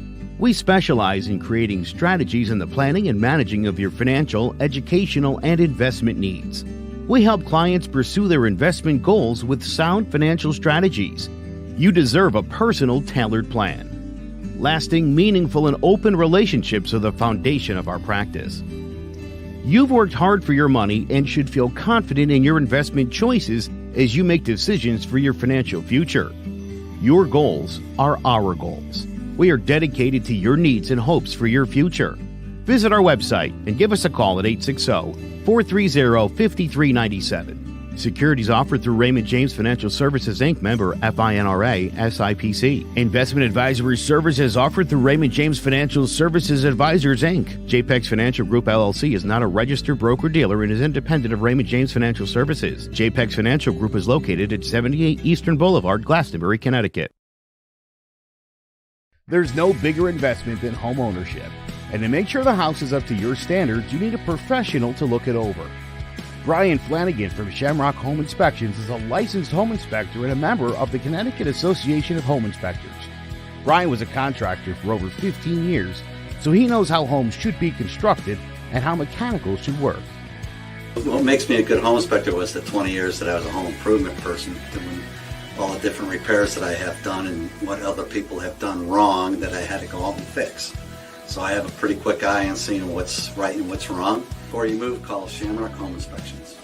We specialize in creating strategies in the planning and managing of your financial, educational, and investment needs. We help clients pursue their investment goals with sound financial strategies. You deserve a personal, tailored plan. Lasting, meaningful, and open relationships are the foundation of our practice. You've worked hard for your money and should feel confident in your investment choices as you make decisions for your financial future. Your goals are our goals. We are dedicated to your needs and hopes for your future. Visit our website and give us a call at 860-430-5397. Securities offered through Raymond James Financial Services, Inc., member FINRA, SIPC. Investment advisory services offered through Raymond James Financial Services Advisors, Inc. JPEX Financial Group, LLC is not a registered broker-dealer and is independent of Raymond James Financial Services. JPEX Financial Group is located at 78 Eastern Boulevard, Glastonbury, Connecticut. There's no bigger investment than home ownership. And to make sure the house is up to your standards, you need a professional to look it over. Brian Flanagan from Shamrock Home Inspections is a licensed home inspector and a member of the Connecticut Association of Home Inspectors. Brian was a contractor for over 15 years, so he knows how homes should be constructed and how mechanicals should work. What makes me a good home inspector was the 20 years that I was a home improvement person, doing all the different repairs that I have done and what other people have done wrong that I had to go out and fix. So I have a pretty quick eye on seeing what's right and what's wrong. Before you move, call Shamrock Home Inspections.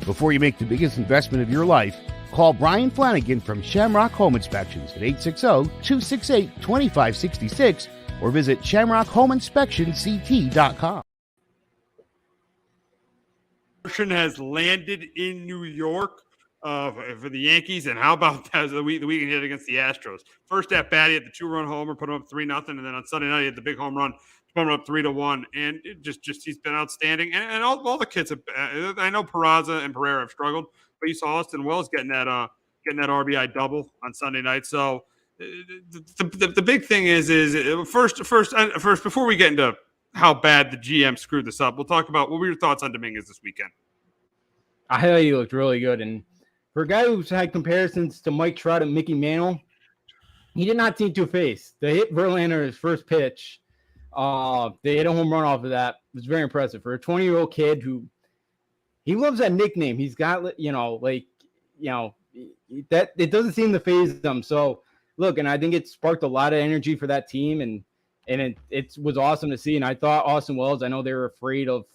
Before you make the biggest investment of your life, call Brian Flanagan from Shamrock Home Inspections at 860-268-2566 or visit shamrockhomeinspectionct.com. Has landed in New York for the Yankees, and how about that the weekend hit against the Astros? First at bat, he had the 2-run homer, put him up 3-0, and then on Sunday night he had the big home run, put him up 3-1, and it just he's been outstanding. And all the kids have. I know Peraza and Pereira have struggled, but you saw Austin Wells getting that RBI double on Sunday night. So the big thing is first before we get into how bad the GM screwed this up, we'll talk about what were your thoughts on Dominguez this weekend. I thought he looked really good, and for a guy who's had comparisons to Mike Trout and Mickey Mantle, he did not seem two-faced. They hit Verlander his first pitch. They hit a home run off of that. It was very impressive for a 20-year-old kid who he loves that nickname. He's got, that it doesn't seem to faze them. So look, and I think it sparked a lot of energy for that team, and it was awesome to see. And I thought Austin Wells, I know they were afraid of,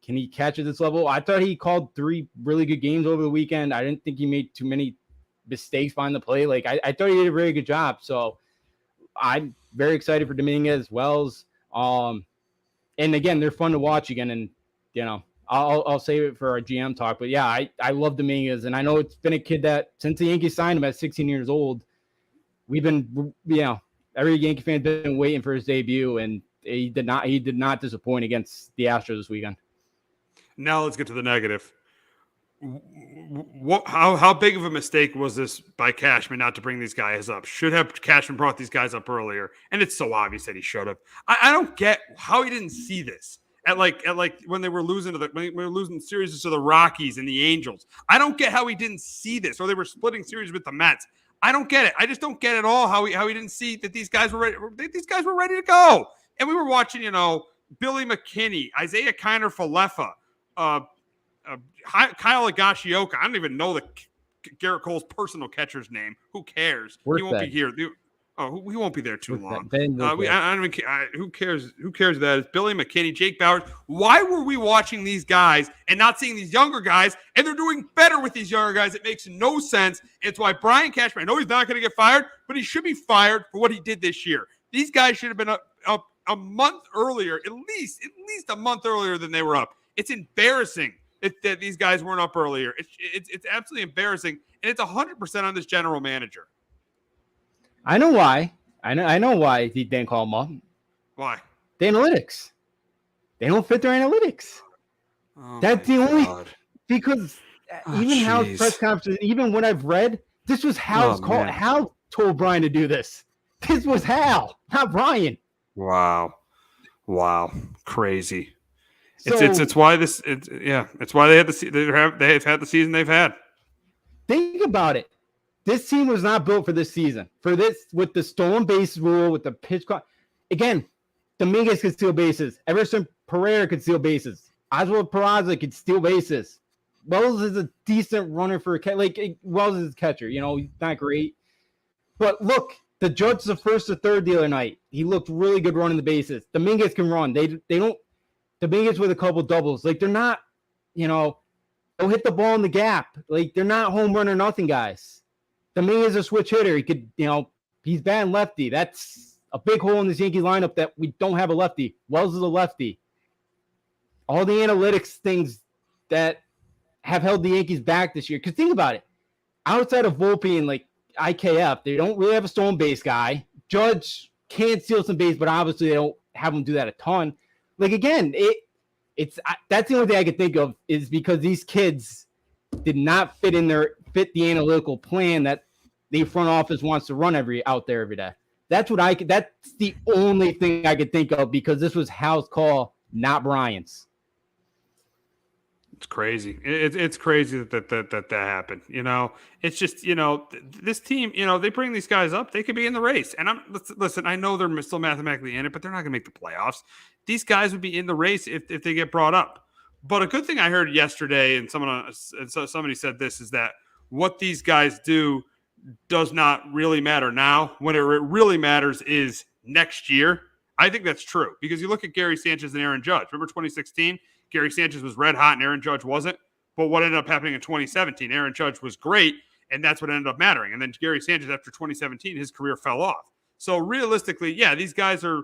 can he catch at this level? I thought he called 3 really good games over the weekend. I didn't think he made too many mistakes behind the play. Like I thought he did a very good job. So I'm very excited for Dominguez, Wells. And again, they're fun to watch again. And I'll save it for our GM talk. But yeah, I love Dominguez, and I know it's been a kid that since the Yankees signed him at 16 years old, we've been every Yankee fan been waiting for his debut, and he did not disappoint against the Astros this weekend. Now let's get to the negative. How big of a mistake was this by Cashman not to bring these guys up? Should have Cashman brought these guys up earlier, and it's so obvious that he should have. I don't get how he didn't see this at like when they were losing when we were losing series to the Rockies and the Angels. I don't get how he didn't see this, or they were splitting series with the Mets. I don't get it. I just don't get at all how he didn't see that these guys were ready. These guys were ready to go, and we were watching, Billy McKinney, Isaiah Kiner-Falefa, Kyle Higashioka. I don't even know Garrett Cole's personal catcher's name. Who cares? He won't be here. He won't be there too long. I don't even care. Who cares? Who cares that? It's Billy McKinney, Jake Bowers. Why were we watching these guys and not seeing these younger guys? And they're doing better with these younger guys. It makes no sense. It's why Brian Cashman, I know he's not going to get fired, but he should be fired for what he did this year. These guys should have been up a month earlier, at least a month earlier than they were up. It's embarrassing that these guys weren't up earlier. It's absolutely embarrassing, and it's 100% on this general manager. I know why. I know why he didn't call them up. Why? The analytics. They don't fit their analytics. Oh, that's the only God. Because even Hal's press conference, even what I've read, this was Hal's call. Man. Hal told Brian to do this. This was Hal, not Brian. Wow. Crazy. So, it's why it's why they've had the season they've had. Think about it. This team was not built for this season. For this, with the stolen base rule, with the pitch clock, again, Dominguez could steal bases. Everson Pereira could steal bases. Oswald Peraza could steal bases. Wells is a decent runner for a catcher. Like, Wells is a catcher. You know, he's not great. But look, the Judge is the first or third the other night. He looked really good running the bases. Dominguez can run. They don't – Dominguez with a couple doubles. Like, they're not, you know, they'll hit the ball in the gap. Like, they're not home run or nothing, guys. Dominguez is a switch hitter. He could, you know, he's batting lefty. That's a big hole in this Yankee lineup that we don't have a lefty. Wells is a lefty. All the analytics things that have held the Yankees back this year. Because think about it. Outside of Volpe and, like, IKF, they don't really have a stolen base guy. Judge can steal some base, but obviously they don't have him do that a ton. Like, again, it's that's the only thing I could think of is because these kids did not fit the analytical plan that the front office wants to run out there every day. That's the only thing I could think of because this was Hal's call, not Brian's. It's crazy. It's crazy that happened. You know, it's just, you know, this team, you know, they bring these guys up, they could be in the race. And listen, I know they're still mathematically in it, but they're not going to make the playoffs. These guys would be in the race if they get brought up. But a good thing I heard yesterday, and somebody said this, is that what these guys do does not really matter now. When it really matters is next year. I think that's true because you look at Gary Sanchez and Aaron Judge. Remember 2016? Gary Sanchez was red hot and Aaron Judge wasn't. But what ended up happening in 2017? Aaron Judge was great, and that's what ended up mattering. And then Gary Sanchez, after 2017, his career fell off. So realistically, yeah, these guys are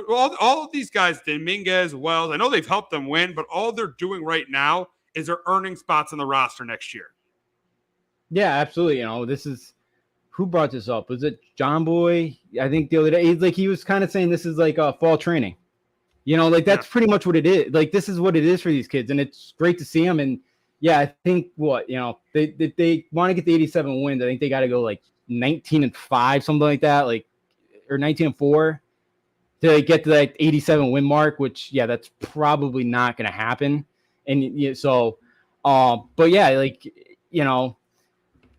all of these guys, Dominguez, Wells, I know they've helped them win, but all they're doing right now is they're earning spots on the roster next year. Yeah, absolutely. You know, this is who brought this up? Was it John Boy? I think the other day, he was kind of saying this is like a fall training. You know, like that's pretty much what it is. Like this is what it is for these kids, and it's great to see them. And yeah, I think they want to get the 87 wins. I think they got to go like 19-5, something like that, like or 19-4 to get to that 87 win mark. Which that's probably not going to happen. And so, but yeah, like you know,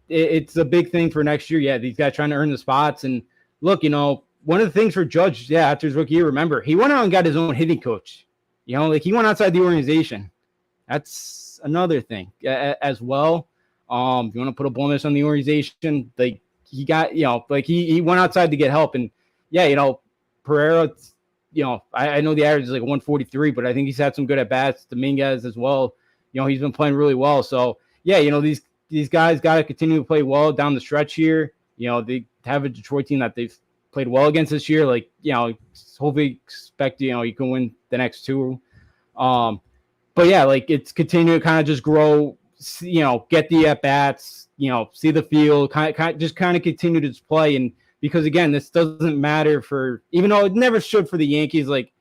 it's a big thing for next year. Yeah, these guys trying to earn the spots. And look, you know. One of the things for Judge, after his rookie year, remember, he went out and got his own hitting coach. You know, like he went outside the organization. That's another thing as well. If you want to put a bonus on the organization, like he got, you know, like he went outside to get help. And yeah, you know, Pereira, you know, I know the average is like 143, but I think he's had some good at bats. Dominguez as well. You know, he's been playing really well. So yeah, you know, these guys got to continue to play well down the stretch here. You know, they have a Detroit team that they've played well against this year. Like, you know, hopefully expect, you know, you can win the next two. But yeah, like it's continue to kind of just grow, you know, get the at-bats, you know, see the field, kind of continue to just play. And because again, this doesn't matter for, even though it never should for the Yankees, like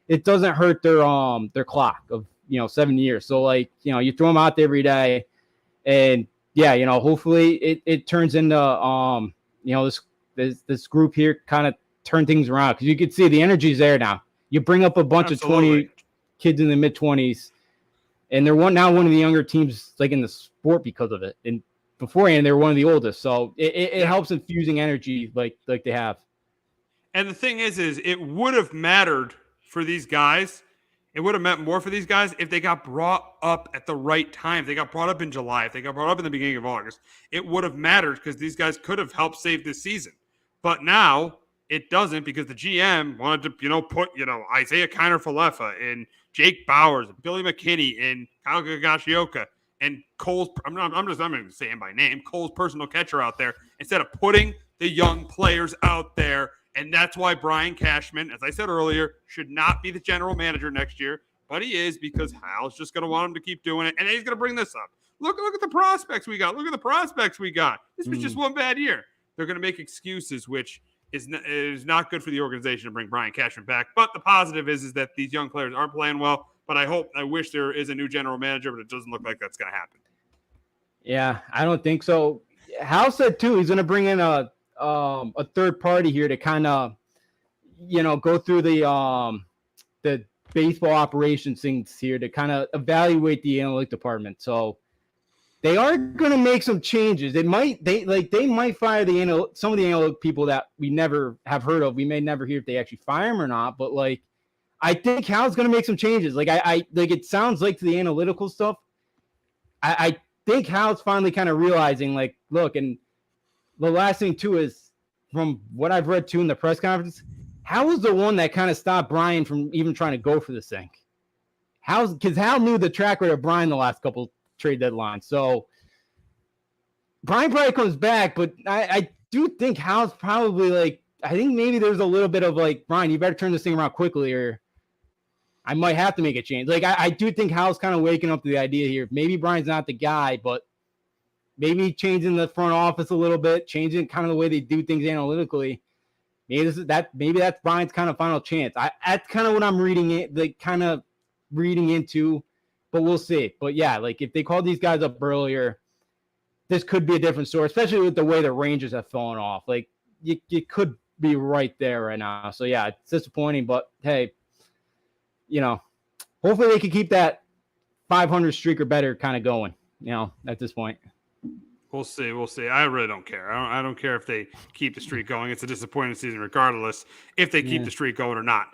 it doesn't hurt their clock of, you know, 7 years. So like, you know, you throw them out there every day and yeah, you know, hopefully it turns into, you know, this group here kind of turn things around because you can see the energy's there now. You bring up a bunch of 20 kids in the mid-20s, and they're one of the younger teams like in the sport because of it. And beforehand, they were one of the oldest, so it helps infusing energy like they have. And the thing is it would have mattered for these guys. It would have meant more for these guys if they got brought up at the right time. If they got brought up in July, if they got brought up in the beginning of August, it would have mattered because these guys could have helped save this season. But now it doesn't because the GM wanted to, you know, put, you know, Isaiah Kiner-Falefa and Jake Bowers and Billy McKinney and Kyle Higashioka and Cole's, I'm not going to say him by name, Cole's personal catcher out there instead of putting the young players out there. And that's why Brian Cashman, as I said earlier, should not be the general manager next year. But he is because Hal's just going to want him to keep doing it. And then he's going to bring this up. Look at the prospects we got. Look at the prospects we got. This was just one bad year. They're going to make excuses, which is not good for the organization to bring Brian Cashman back. But the positive is that these young players aren't playing well. But I wish there is a new general manager, but it doesn't look like that's going to happen. Yeah, I don't think so. Hal said, too, he's going to bring in a third party here to kind of, you know, go through the baseball operations things here to kind of evaluate the analytic department. So they are going to make some changes. They might fire some of the analytic people that we never have heard of. We may never hear if they actually fire them or not, but like, I think Hal's going to make some changes. Like I like, it sounds like to the analytical stuff. I think Hal's finally kind of realizing, like, look, and the last thing too is, from what I've read too in the press conference, Hal was the one that kind of stopped Brian from even trying to go for this thing. Because Hal knew the track record of Brian the last couple trade deadlines. So Brian probably comes back, but I do think Hal's probably like, I think maybe there's a little bit of like, Brian, you better turn this thing around quickly or I might have to make a change. Like, I do think Hal's kind of waking up to the idea here. Maybe Brian's not the guy, but maybe changing the front office a little bit, changing kind of the way they do things analytically. Maybe that's Brian's kind of final chance. That's kind of what I'm reading into, but we'll see. But yeah, like if they called these guys up earlier, this could be a different story, especially with the way the Rangers have fallen off. Like you could be right there right now. So yeah, it's disappointing, but hey, hopefully they can keep that 500 streak or better kind of going, at this point. We'll see. I really don't care. I don't care if they keep the streak going. It's a disappointing season regardless if they keep the streak going or not.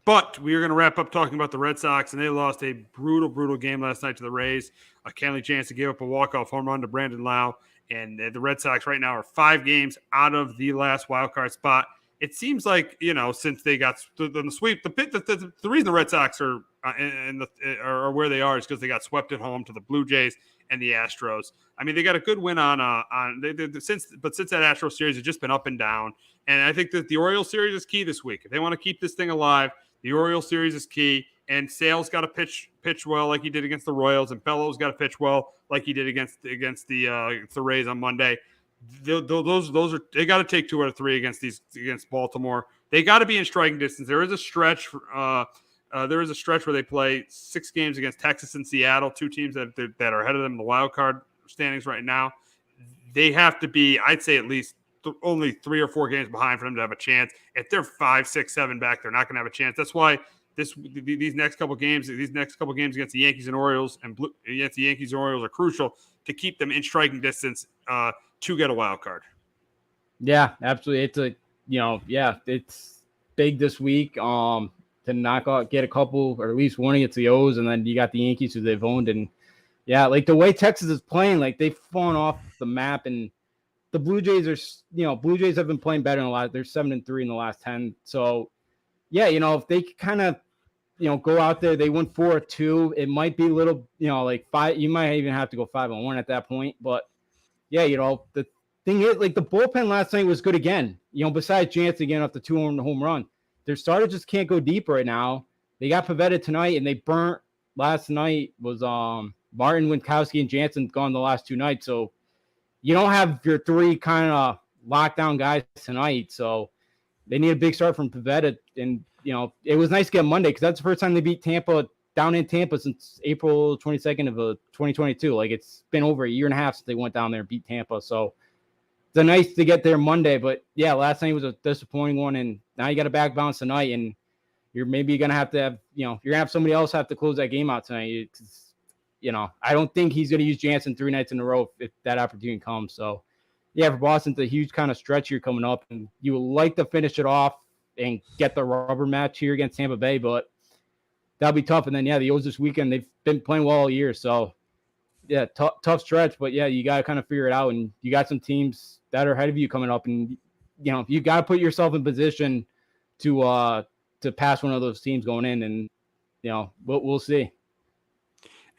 But we are going to wrap up talking about the Red Sox, and they lost a brutal, brutal game last night to the Rays. Kenley Jansen gave up a walk-off home run to Brandon Lau, and the Red Sox right now are 5 games out of the last wildcard spot. It seems like, since they got the sweep, the reason the Red Sox are where they are is because they got swept at home to the Blue Jays and the Astros. I mean, they got a good win since that Astros series has just been up and down. And I think that the Orioles series is key this week. If they want to keep this thing alive, the Orioles series is key. And Sale's got to pitch well like he did against the Royals, and Bellows got to pitch well like he did against the Rays on Monday. Those are, they got to take 2 out of 3 against Baltimore. They got to be in striking distance. There is a stretch. There is a stretch where they play 6 games against Texas and Seattle, 2 teams that are ahead of them in the wild card standings right now. They have to be, I'd say, at least only 3 or 4 games behind for them to have a chance. If they're 5, 6, 7 back, they're not going to have a chance. That's why these next couple games against the Yankees and Orioles against the Yankees and Orioles are crucial to keep them in striking distance to get a wild card. Yeah, absolutely. It's big this week to get a couple or at least one against the O's, and then you got the Yankees who they've owned. And yeah, like the way Texas is playing, like they've fallen off the map, and the Blue Jays are, Blue Jays have been playing better in a lot. They're 7-3 in the last 10. So yeah, if they kind of, go out there, they went 4-2. It might be a little, like 5. You might even have to go 5-1 at that point. But yeah, the thing is, like the bullpen last night was good again. Besides Jansen getting off the 2 home run, their starters just can't go deep right now. They got Pivetta tonight, and they burnt last night was Martin, Winkowski, and Jansen gone the last 2 nights. So you don't have your 3 kind of lockdown guys tonight. So they need a big start from Pivetta. And, it was nice to get Monday because that's the first time they beat Tampa down in Tampa since April 22nd of 2022. Like, it's been over a year and a half since they went down there and beat Tampa. So it's nice to get there Monday. But, yeah, last night was a disappointing one. And now you got a back bounce tonight. And you're maybe going to have, you're going to have somebody else have to close that game out tonight. I don't think he's going to use Jansen 3 nights in a row if that opportunity comes. So, yeah, for Boston, it's a huge kind of stretch here coming up. And you would like to finish it off and get the rubber match here against Tampa Bay, but that'll be tough. And then, yeah, the O's this weekend, they've been playing well all year. So, yeah, tough stretch. But, yeah, you got to kind of figure it out. And you got some teams that are ahead of you coming up. And, you got to put yourself in position to pass one of those teams going in. And, we'll see.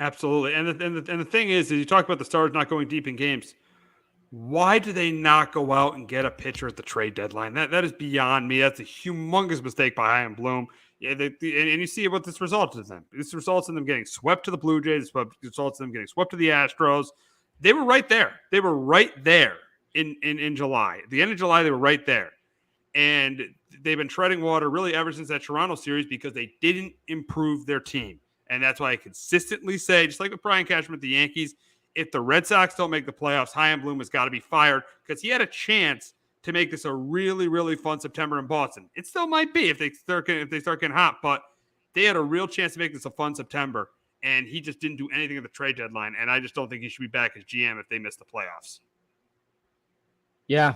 Absolutely. And the thing is you talk about the Stars not going deep in games. Why do they not go out and get a pitcher at the trade deadline? That is beyond me. That's a humongous mistake by Chaim Bloom. Yeah, and you see what this results in them. This results in them getting swept to the Blue Jays. This results in them getting swept to the Astros. They were right there. They were right there in July. At the end of July, they were right there. And they've been treading water really ever since that Toronto series because they didn't improve their team. And that's why I consistently say, just like with Brian Cashman at the Yankees, if the Red Sox don't make the playoffs, Chaim Bloom has got to be fired because he had a chance to make this a really, really fun September in Boston. It still might be if they start getting hot, but they had a real chance to make this a fun September. and he just didn't do anything at the trade deadline. And I just don't think he should be back as GM if they miss the playoffs. Yeah,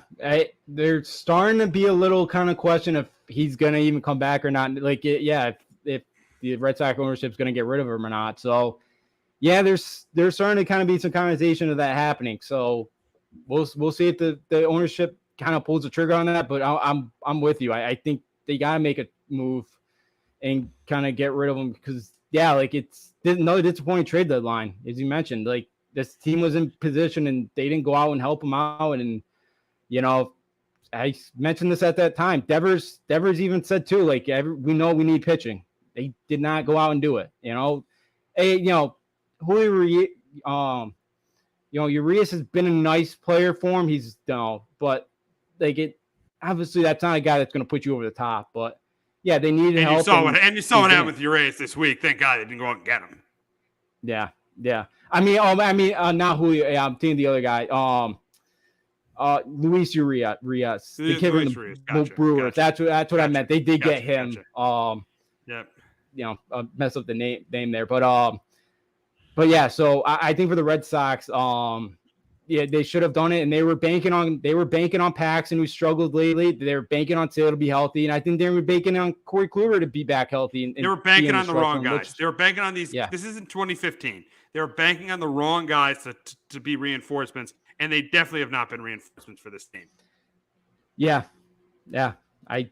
they're starting to be a little kind of question if he's going to even come back or not. Like, if the Red Sox ownership is going to get rid of him or not. So, yeah, there's starting to kind of be some conversation of that happening. So we'll see if the ownership kind of pulls the trigger on that. But I'm with you. I think they got to make a move and kind of get rid of him because, yeah, like it's another disappointing trade deadline, as you mentioned. Like this team was in position and they didn't go out and help him out. And you know, I mentioned this at that time. Devers even said too, like we know we need pitching. They did not go out and do it. You know, Julio, Urias has been a nice player for him. He's but like obviously that's not a guy that's going to put you over the top. But yeah, they needed help. You saw what happened with Urias this week. Thank God they didn't go out and get him. Yeah. I mean, not Julio. I'm thinking the other guy. Luis Urias, the kid from the Brewers. Gotcha. That's what I meant. They did get him. Mess up the name there, but yeah. So I think for the Red Sox, they should have done it, and they were banking on Paxton, who struggled lately. They were banking on Sale to be healthy, and I think they were banking on Corey Kluber to be back healthy. And they were banking on the wrong guys. They were banking on these. Yeah. This isn't 2015. They were banking on the wrong guys to be reinforcements. And they definitely have not been reinforcements for this team. Yeah, I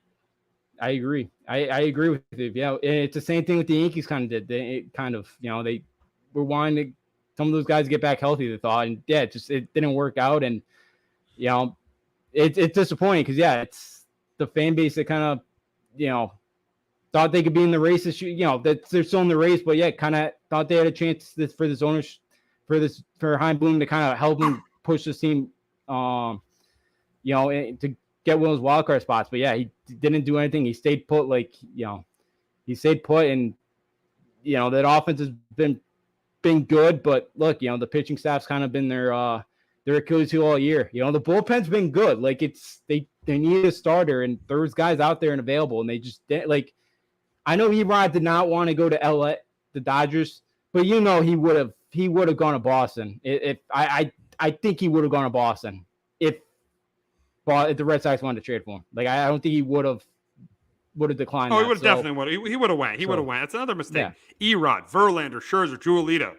agree. I agree with you. Yeah, it's the same thing with the Yankees kind of did. They were wanting some of those guys to get back healthy. They thought, and yeah, it didn't work out. And it's disappointing because it's the fan base that kind of thought they could be in the race this year. That they're still in the race, but yeah, kind of thought they had a chance for Chaim Bloom to kind of help them push this team, to get one of those wild card spots. But yeah, he didn't do anything. He stayed put, and that offense has been good. But look, the pitching staff's kind of been their Achilles heel all year. The bullpen's been good. Like they need a starter, and there's guys out there and available, and they just didn't. I know Erod did not want to go to LA, the Dodgers, but he would have gone to Boston. I think he would have gone to Boston if the Red Sox wanted to trade for him. Like I don't think he would have declined. Oh, he would have definitely went. He would have went. He would have went. That's another mistake. Yeah. Erod, Verlander, Scherzer, Giolito.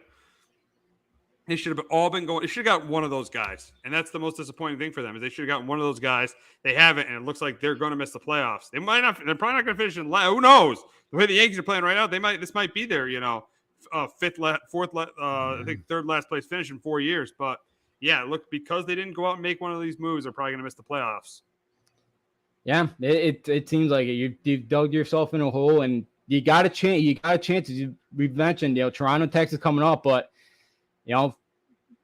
They should have all been going. They should have got one of those guys, and that's the most disappointing thing for them. Is they should have gotten one of those guys. They haven't, and it looks like they're going to miss the playoffs. They might not. They're probably not going to finish in last. Who knows? The way the Yankees are playing right now, this might be their I think third last place finish in 4 years, but. Yeah, look, because they didn't go out and make one of these moves, they're probably going to miss the playoffs. Yeah, it seems like it. You've dug yourself in a hole, and you got a chance. We've mentioned, Toronto, Texas coming up, but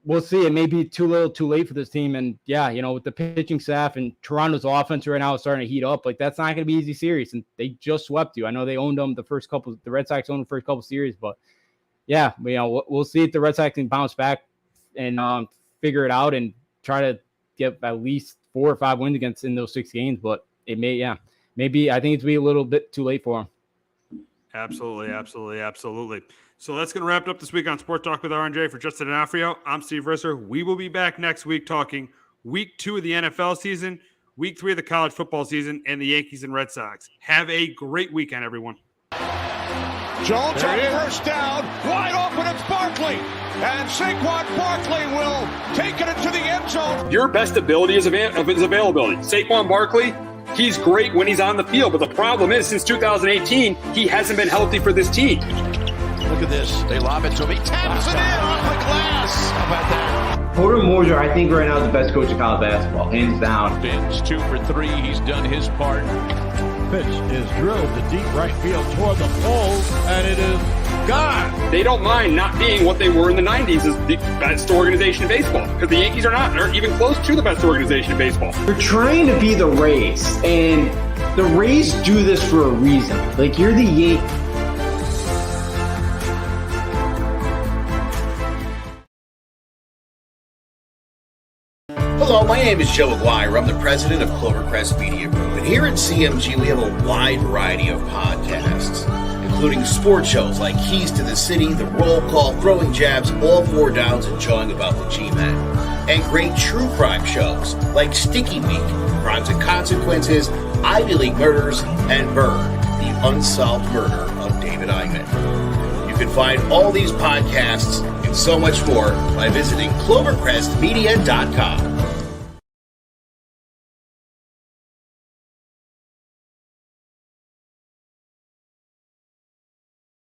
we'll see. It may be too little, too late for this team, and with the pitching staff and Toronto's offense right now is starting to heat up. Like that's not going to be an easy series, and they just swept you. I know they owned them the Red Sox owned the first couple series, but we'll see if the Red Sox can bounce back and figure it out and try to get at least 4 or 5 wins in those 6 games, but it maybe I think it's be a little bit too late for them. Absolutely. So that's going to wrap it up this week on Sport Talk with R&J. For Justin D'Onofrio, I'm Steve Risser. We will be back next week talking week 2 of the NFL season, week 3 of the college football season, and the Yankees and Red Sox. Have a great weekend, everyone. Jones on first down, wide open, it's Barkley. And Saquon Barkley will take it into the end zone. Your best ability is availability. Saquon Barkley, he's great when he's on the field, but the problem is since 2018, he hasn't been healthy for this team. Look at this. They lob it to him. He taps it in off the glass. How about that? Porter Moser, I think right now is the best coach of college basketball, hands down. Fins 2 for 3. He's done his part. Pitch is drilled to deep right field toward the poles, and it is gone. They don't mind not being what they were in the 90s as the best organization in baseball, because the Yankees aren't even close to the best organization in baseball. You're trying to be the Rays, and the Rays do this for a reason. Like, you're the Yankees. Hello, my name is Joe Aguirre. I'm the president of Clovercrest Media Group. And here at CMG, we have a wide variety of podcasts, including including sports shows like Keys to the City, The Roll Call, Throwing Jabs, All Four Downs, and Jawing About the G-Men. And great true crime shows like Sticky Week, Crimes and Consequences, Ivy League Murders, and Burn, the unsolved murder of David Eichmann. You can find all these podcasts and so much more by visiting ClovercrestMedia.com.